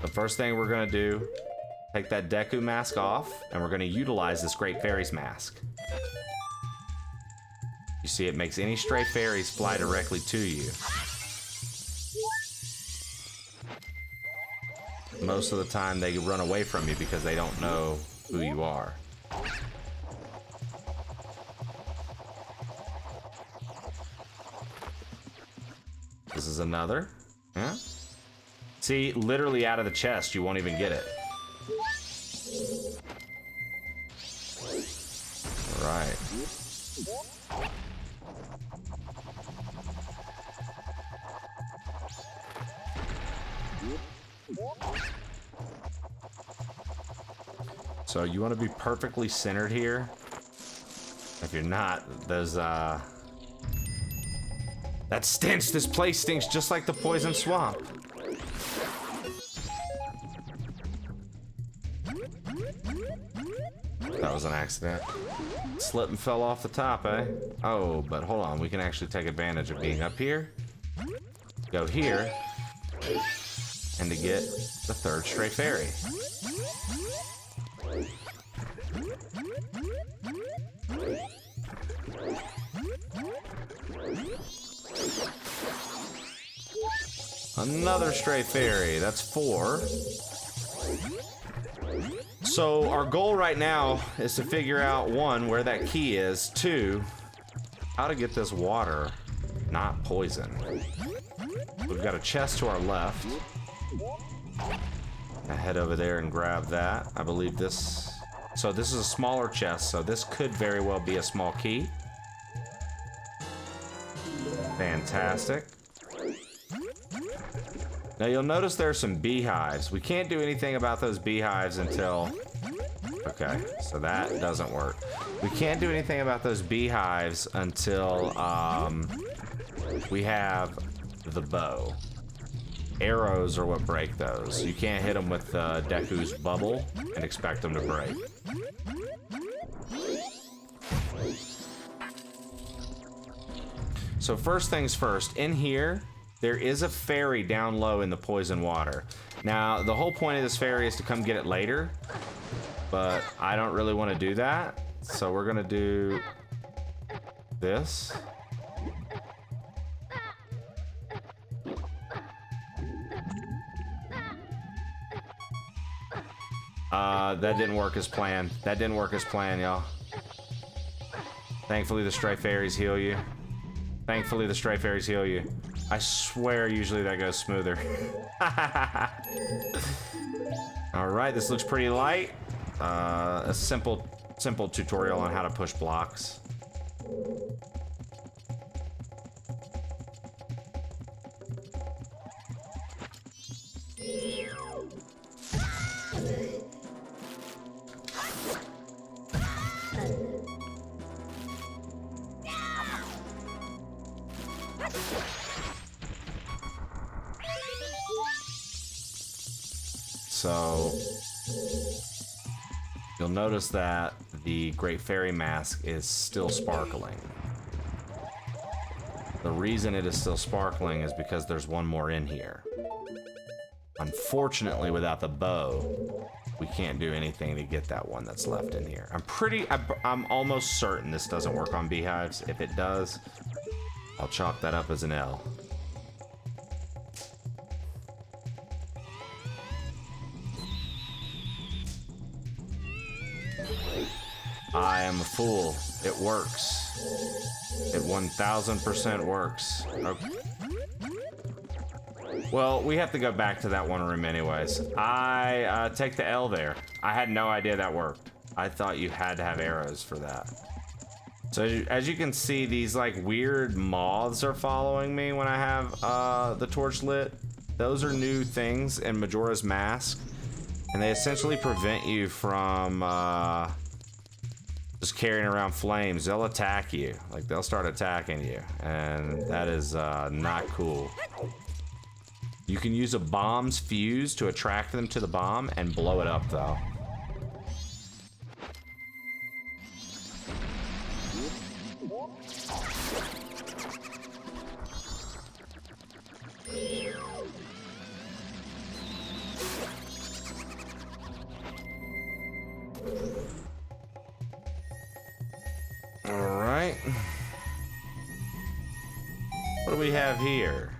[SPEAKER 1] The first thing we're gonna do, take that Deku mask off, and we're gonna utilize this Great Fairy's mask. You see, it makes any stray fairies fly directly to you. Most of the time they run away from you because they don't know who you are. This is another. Yeah. See, literally out of the chest, you won't even get it. All right. So you want to be perfectly centered here. If you're not, there's that stench. This place stinks just like the poison swamp. That was an accident. Slipped and fell off the top, eh? Oh, but hold on. We can actually take advantage of being up here. Go here. And to get the third stray fairy. Another stray fairy. That's 4. So our goal right now is to figure out 1, where that key is, 2, how to get this water not poison. We've got a chest to our left. I head over there and grab that. I believe this. So this is a smaller chest, so this could very well be a small key. Fantastic. Now you'll notice there are some beehives. We can't do anything about those beehives until... Okay, so that doesn't work. We can't do anything about those beehives until we have the bow. Arrows are what break those. You can't hit them with Deku's bubble and expect them to break. So first things first, in here, there is a fairy down low in the poison water. Now, the whole point of this fairy is to come get it later, but I don't really want to do that. So we're gonna do this. That didn't work as planned. That didn't work as planned, y'all. Thankfully, the stray fairies heal you. Thankfully, the stray fairies heal you. I swear, usually that goes smoother. All right, this looks pretty light. A simple tutorial on how to push blocks. So you'll notice that the Great Fairy Mask is still sparkling. The reason it is still sparkling is because there's one more in here. Unfortunately, without the bow, we can't do anything to get that one that's left in here. I'm almost certain this doesn't work on beehives. If it does, I'll chalk that up as an L.
[SPEAKER 2] I am a fool. It works. It 1000% works. Okay. Well, we have to go back to that one room anyways. I take the L there. I had no idea that worked. I thought you had to have arrows for that. So as you can see, these like weird moths are following me when I have the torch lit. Those are new things in Majora's Mask, and they essentially prevent you from just carrying around flames. They'll attack you, like they'll start attacking you, and that is not cool. You can use a bomb's fuse to attract them to the bomb and blow it up though. All right. What do we have here?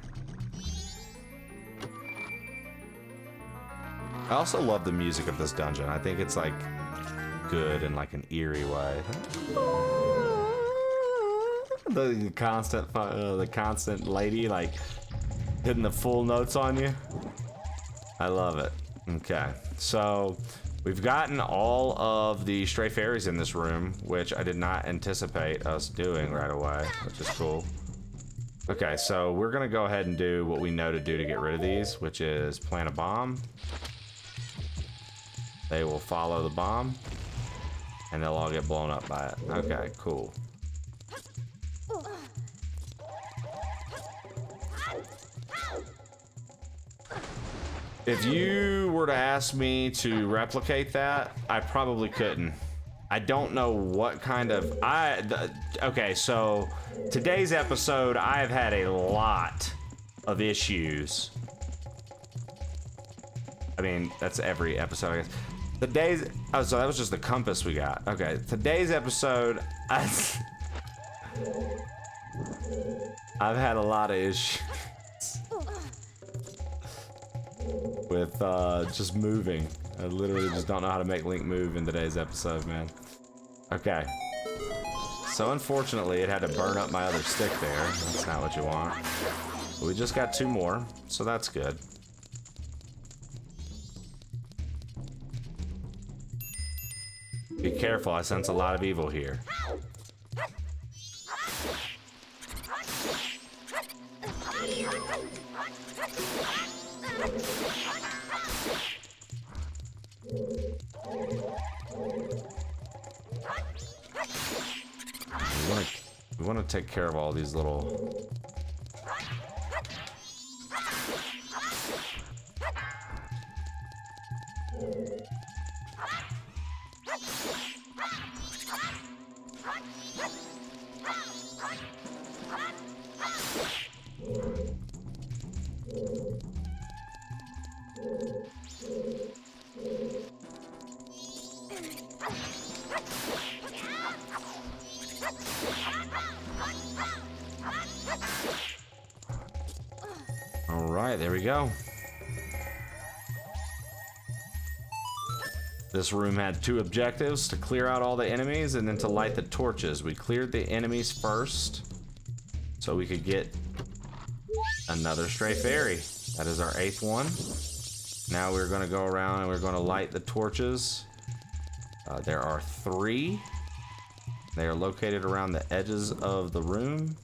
[SPEAKER 2] I also love the music of this dungeon. I think it's like good in like an eerie way. The constant lady like hitting the full notes on you. I love it. Okay, so we've gotten all of the stray fairies in this room, which I did not anticipate us doing right away, which is cool. Okay, so we're gonna go ahead and do what we know to do to get rid of these, which is plant a bomb. They will follow the bomb, and they'll all get blown up by it. Okay, cool. If you were to ask me to replicate that, I probably couldn't. I don't know what kind of... Okay, so today's episode, I've had a lot of issues. I mean, that's every episode, I guess. Oh, so that was just the compass we got. Okay, today's episode, I've had a lot of issues with just moving. I literally just don't know how to make Link move in today's episode, man. Okay. So unfortunately, it had to burn up my other stick there. That's not what you want. But we just got 2 more, so that's good. Be careful, I sense a lot of evil here. We want to take care of all these little... All right, there we go. This room had 2 objectives: to clear out all the enemies and then to light the torches. We cleared the enemies first so we could get another stray fairy. That is our 8th one. Now we're going to go around and we're going to light the torches. There are 3. They are located around the edges of the room.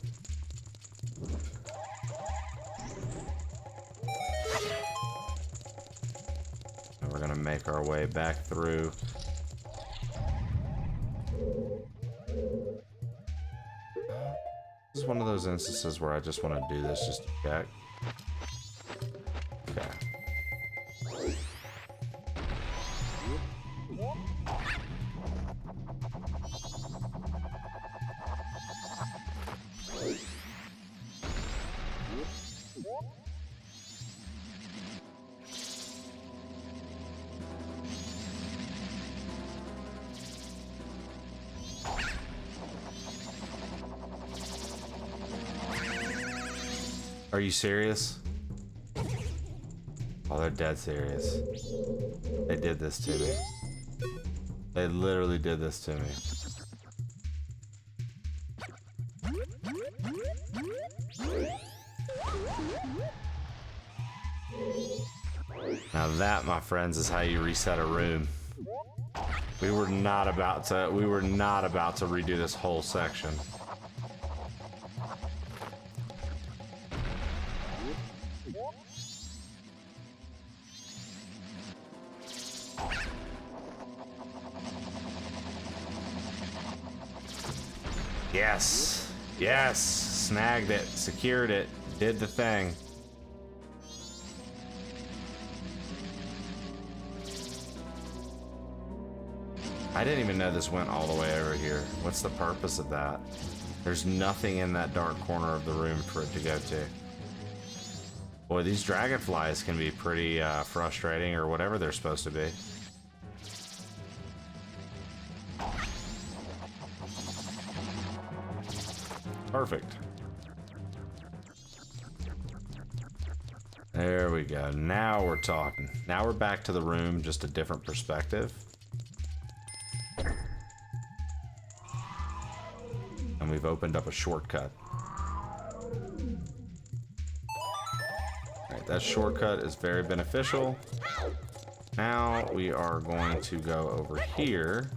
[SPEAKER 2] And we're going to make our way back through. This is one of those instances where I just want to do this just to check. Okay. Are you serious? Oh, they're dead serious. They did this to me. They literally did this to me. Now that, my friends, is how you reset a room. We were not about to redo this whole section. Yes. Yes. Snagged it. Secured it. Did the thing. I didn't even know this went all the way over here. What's the purpose of that? There's nothing in that dark corner of the room for it to go to. Boy, these dragonflies can be pretty frustrating, or whatever they're supposed to be. Perfect. There we go. Now we're talking. Now we're back to the room, just a different perspective. And we've opened up a shortcut. Alright, that shortcut is very beneficial. Now we are going to go over here.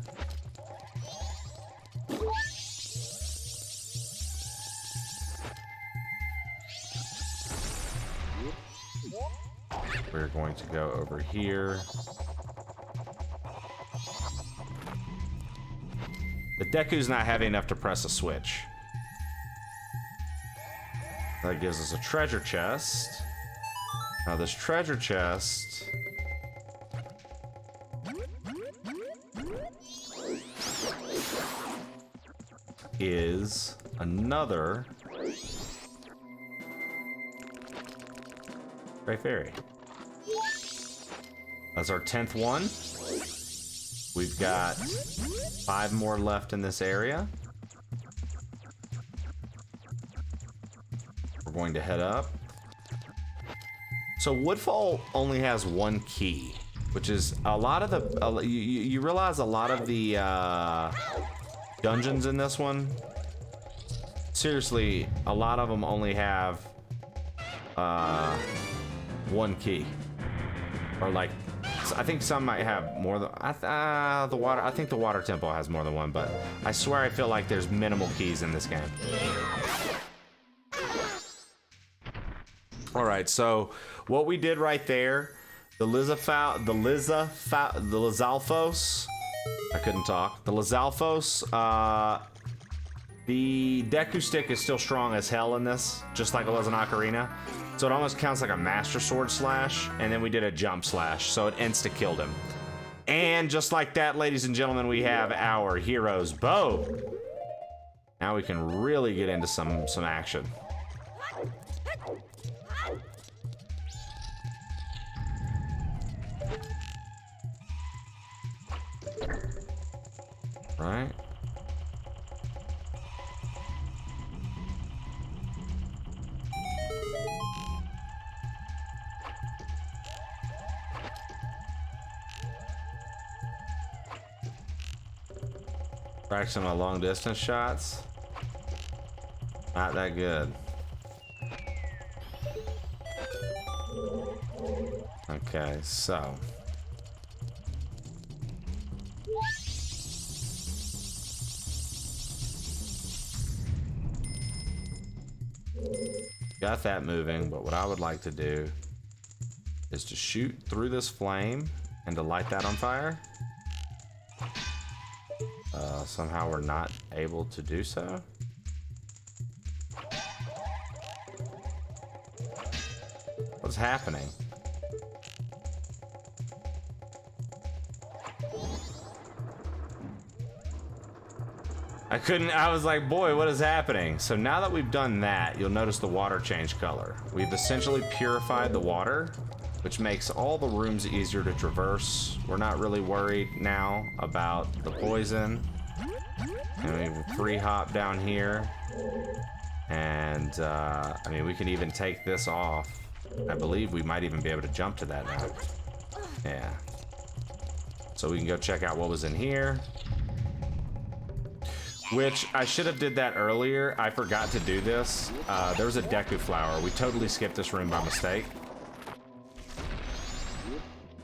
[SPEAKER 2] We're going to go over here. The Deku's not heavy enough to press a switch. That gives us a treasure chest. Now this treasure chest is another Gray Fairy. That's our 10th one. We've got 5 more left in this area. We're going to head up. So Woodfall only has 1 key, which is a lot of the... you realize a lot of the dungeons in this one, seriously, a lot of them only have 1 key. Or like, I think some might have more than the water. I think the Water Temple has more than 1, but I swear I feel like there's minimal keys in this game. All right, so what we did right there, the Lizalfos, I couldn't talk. The Lizalfos, the Deku stick is still strong as hell in this, just like it was in Ocarina. So it almost counts like a Master Sword slash, and then we did a jump slash, so it insta-killed him. And just like that, ladies and gentlemen, we have our hero's bow. Now we can really get into some action. Right? Practicing my long distance shots. Not that good. Okay, so. Got that moving, but what I would like to do is to shoot through this flame and to light that on fire. Somehow we're not able to do so. What's happening? I was like, boy, what is happening? So now that we've done that, you'll notice the water changed color. We've essentially purified the water, which makes all the rooms easier to traverse. We're not really worried now about the poison. And we free hop down here. And, I mean, we can even take this off. I believe we might even be able to jump to that now. Yeah. So we can go check out what was in here. Which, I should have did that earlier. I forgot to do this. There was a Deku flower. We totally skipped this room by mistake.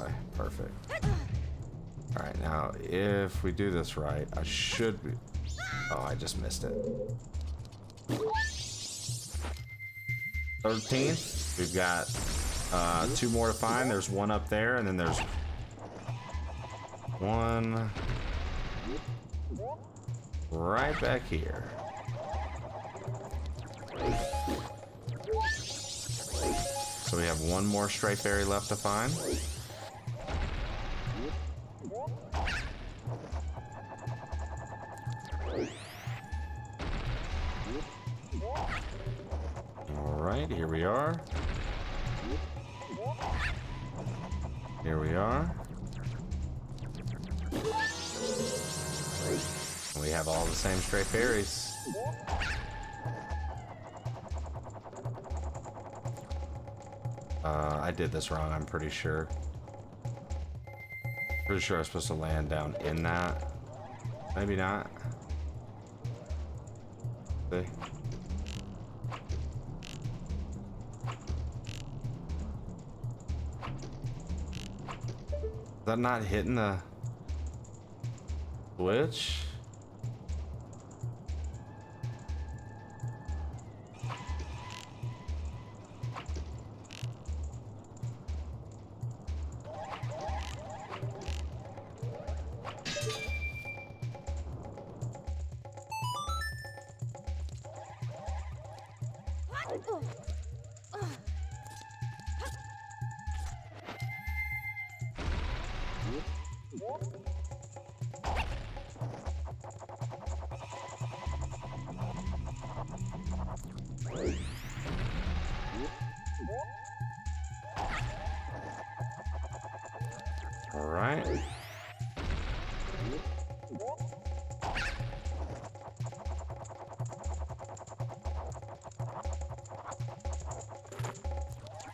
[SPEAKER 2] way. Perfect. Alright, now if we do this right, I should be... Oh, I just missed it. 13. We've got 2 more to find. There's one up there, and then there's one right back here. So we have one more stray fairy left to find. Alright, here we are. Here we are. We have all the same stray fairies. I did this wrong, I'm pretty sure. Pretty sure I was supposed to land down in that. Maybe not. See? Is that not hitting the switch? All right.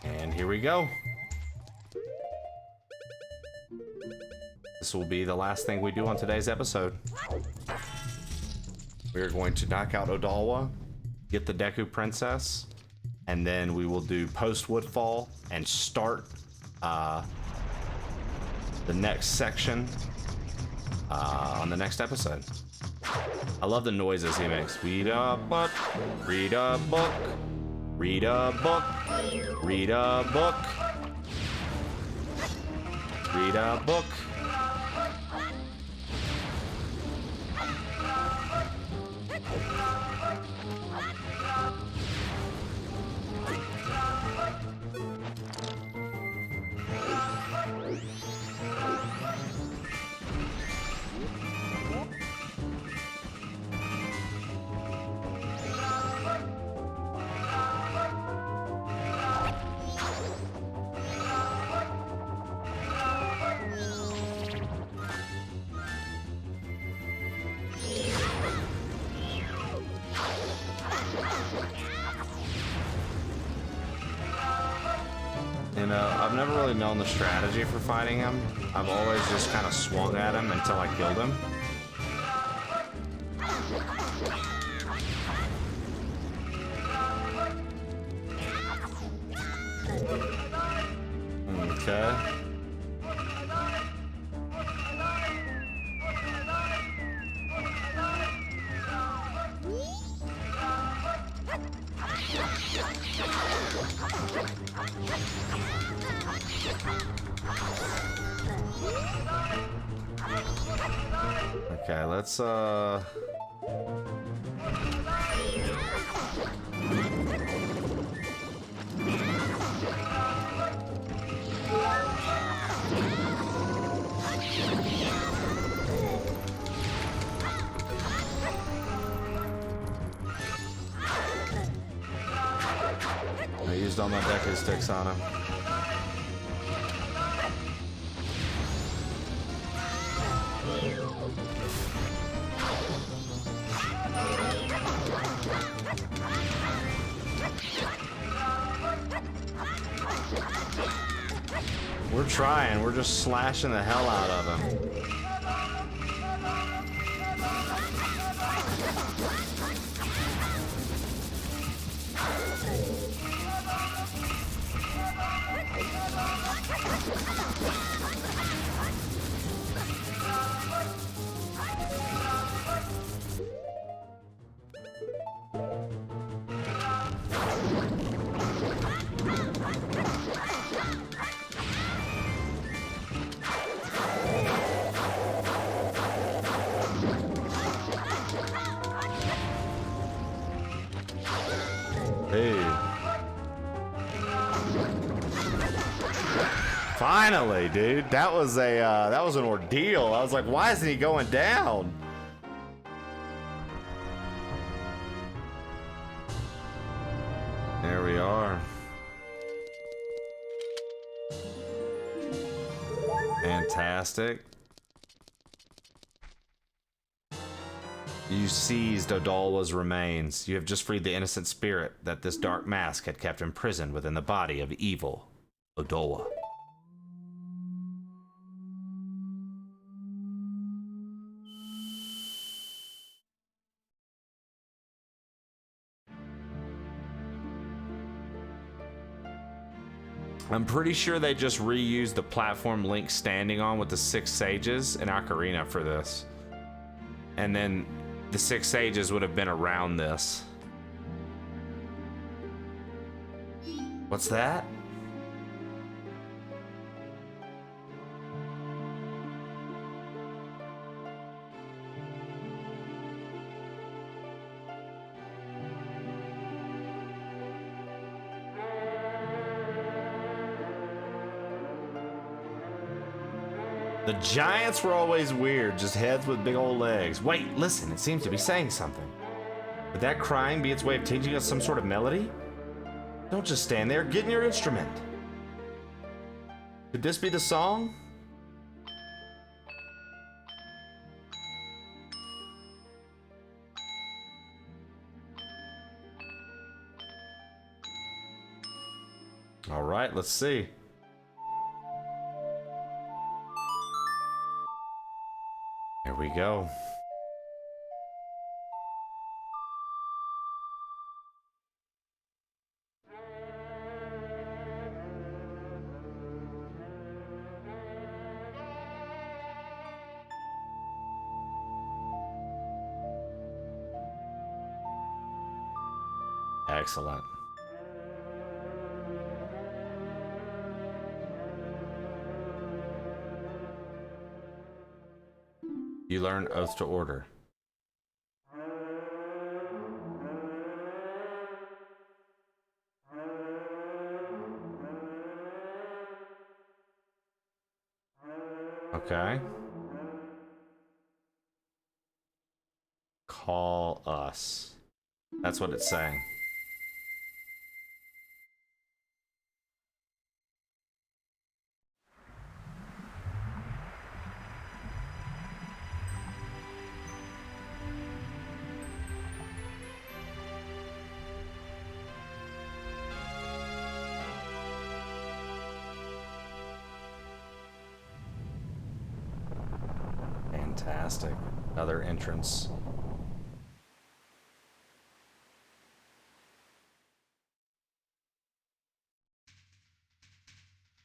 [SPEAKER 2] And here we go. This will be the last thing we do on today's episode. We're going to knock out Odalwa, get the Deku Princess, and then we will do post Woodfall and start the next section on the next episode. I love the noises he makes. Read a book, read a book, read a book, read a book, read a book. You know, I've never really known the strategy for fighting him. I've always just kind of swung at him until I killed him. Okay. Okay, let's I used all my Deku sticks on him. We're trying, we're just slashing the hell out of him. Finally, dude. That was an ordeal. I was like, why isn't he going down? There we are. Fantastic. You seized Odolwa's remains. You have just freed the innocent spirit that this dark mask had kept imprisoned within the body of evil Odolwa. I'm pretty sure they just reused the platform Link's standing on with the 6 sages in Ocarina for this. And then the 6 sages would have been around this. What's that? The giants were always weird, just heads with big old legs. Wait, listen, it seems to be saying something. Would that crying be its way of teaching us some sort of melody? Don't just stand there, get in your instrument. Could this be the song? All right, let's see. Here we go. Excellent. You learn Oath to Order. Okay. Call us. That's what it's saying. Fantastic. Another entrance.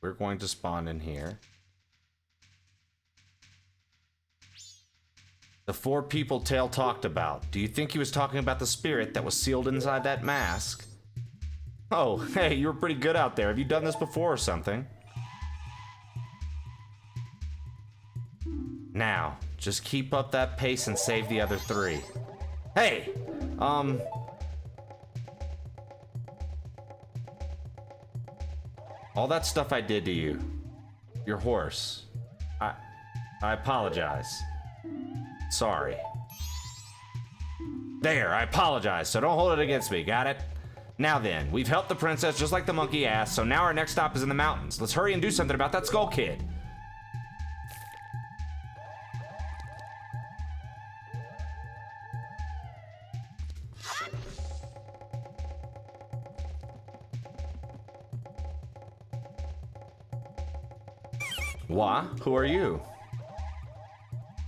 [SPEAKER 2] We're going to spawn in here. The 4 people Tail talked about. Do you think he was talking about the spirit that was sealed inside that mask? Oh, hey, you were pretty good out there. Have you done this before or something? Now, just keep up that pace and save the other 3. Hey! All that stuff I did to you. Your horse. I apologize. Sorry. There, I apologize, so don't hold it against me, got it? Now then, we've helped the princess just like the monkey asked, so now our next stop is in the mountains. Let's hurry and do something about that skull kid. Wha? Who are you?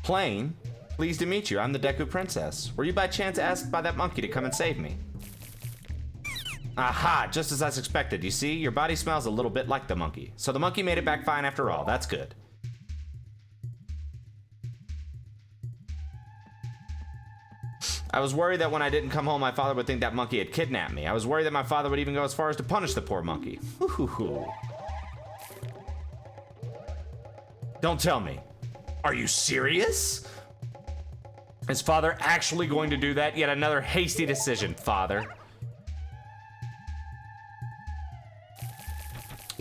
[SPEAKER 2] Plain? Pleased to meet you. I'm the Deku Princess. Were you by chance asked by that monkey to come and save me? Aha! Just as I suspected. You see, your body smells a little bit like the monkey. So the monkey made it back fine after all. That's good. I was worried that when I didn't come home, my father would think that monkey had kidnapped me. I was worried that my father would even go as far as to punish the poor monkey. Hoo-hoo-hoo. Don't tell me. Are you serious? Is father actually going to do that? Yet another hasty decision, father.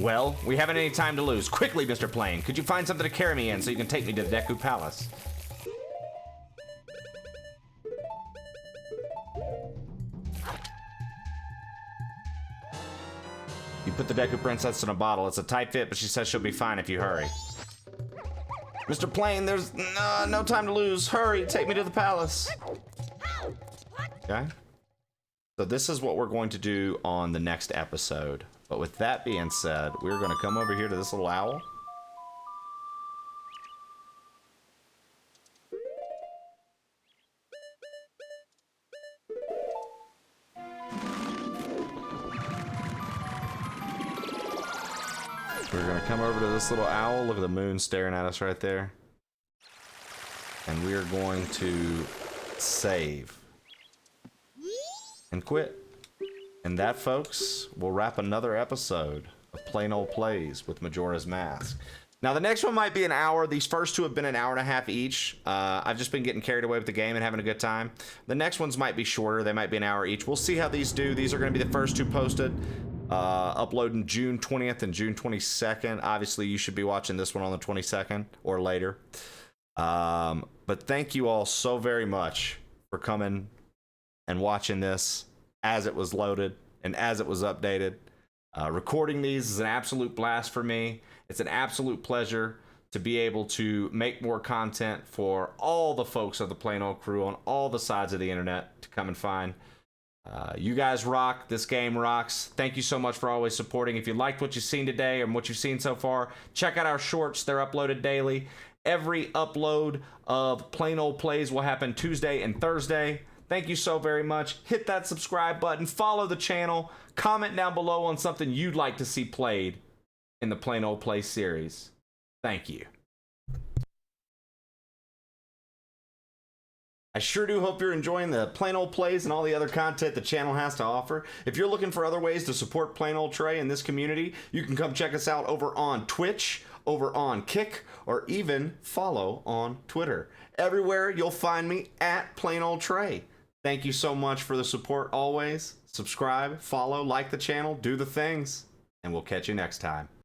[SPEAKER 2] Well, we haven't any time to lose. Quickly, Mr. Plain, could you find something to carry me in so you can take me to the Deku Palace? You put the Deku Princess in a bottle. It's a tight fit, but she says she'll be fine if you hurry. Mr. Plain, there's no time to lose. Hurry, take me to the palace. Okay. So this is what we're going to do on the next episode. But with that being said, we're going to come over here to this little owl. We're going to come over to this little owl. Look at the moon staring at us right there. And we're going to save. And quit. And that, folks, will wrap another episode of PlainOlePlays with Majora's Mask. Now, the next one might be an hour. These first two have been an hour and a half each. I've just been getting carried away with the game and having a good time. The next ones might be shorter. They might be an hour each. We'll see how these do. These are going to be the first two posted. Uploading June 20th and June 22nd. Obviously, you should be watching this one on the 22nd or later. But thank you all so very much for coming and watching this as it was loaded and as it was updated. Recording these is an absolute blast for me. It's an absolute pleasure to be able to make more content for all the folks of the Plain Old crew on all the sides of the internet to come and find. You guys rock. This game rocks. Thank you so much for always supporting. If you liked what you've seen today and what you've seen so far, check out our shorts. They're uploaded daily. Every upload of Plain Old Plays will happen Tuesday and Thursday. Thank you so very much. Hit that subscribe button. Follow the channel. Comment down below on something you'd like to see played in the Plain Old Play series. Thank you. I sure do hope you're enjoying the Plain Old Plays and all the other content the channel has to offer. If you're looking for other ways to support Plain Old Trey in this community, you can come check us out over on Twitch, over on Kick, or even follow on Twitter. Everywhere you'll find me at Plain Old Trey. Thank you so much for the support always. Subscribe, follow, like the channel, do the things, and we'll catch you next time.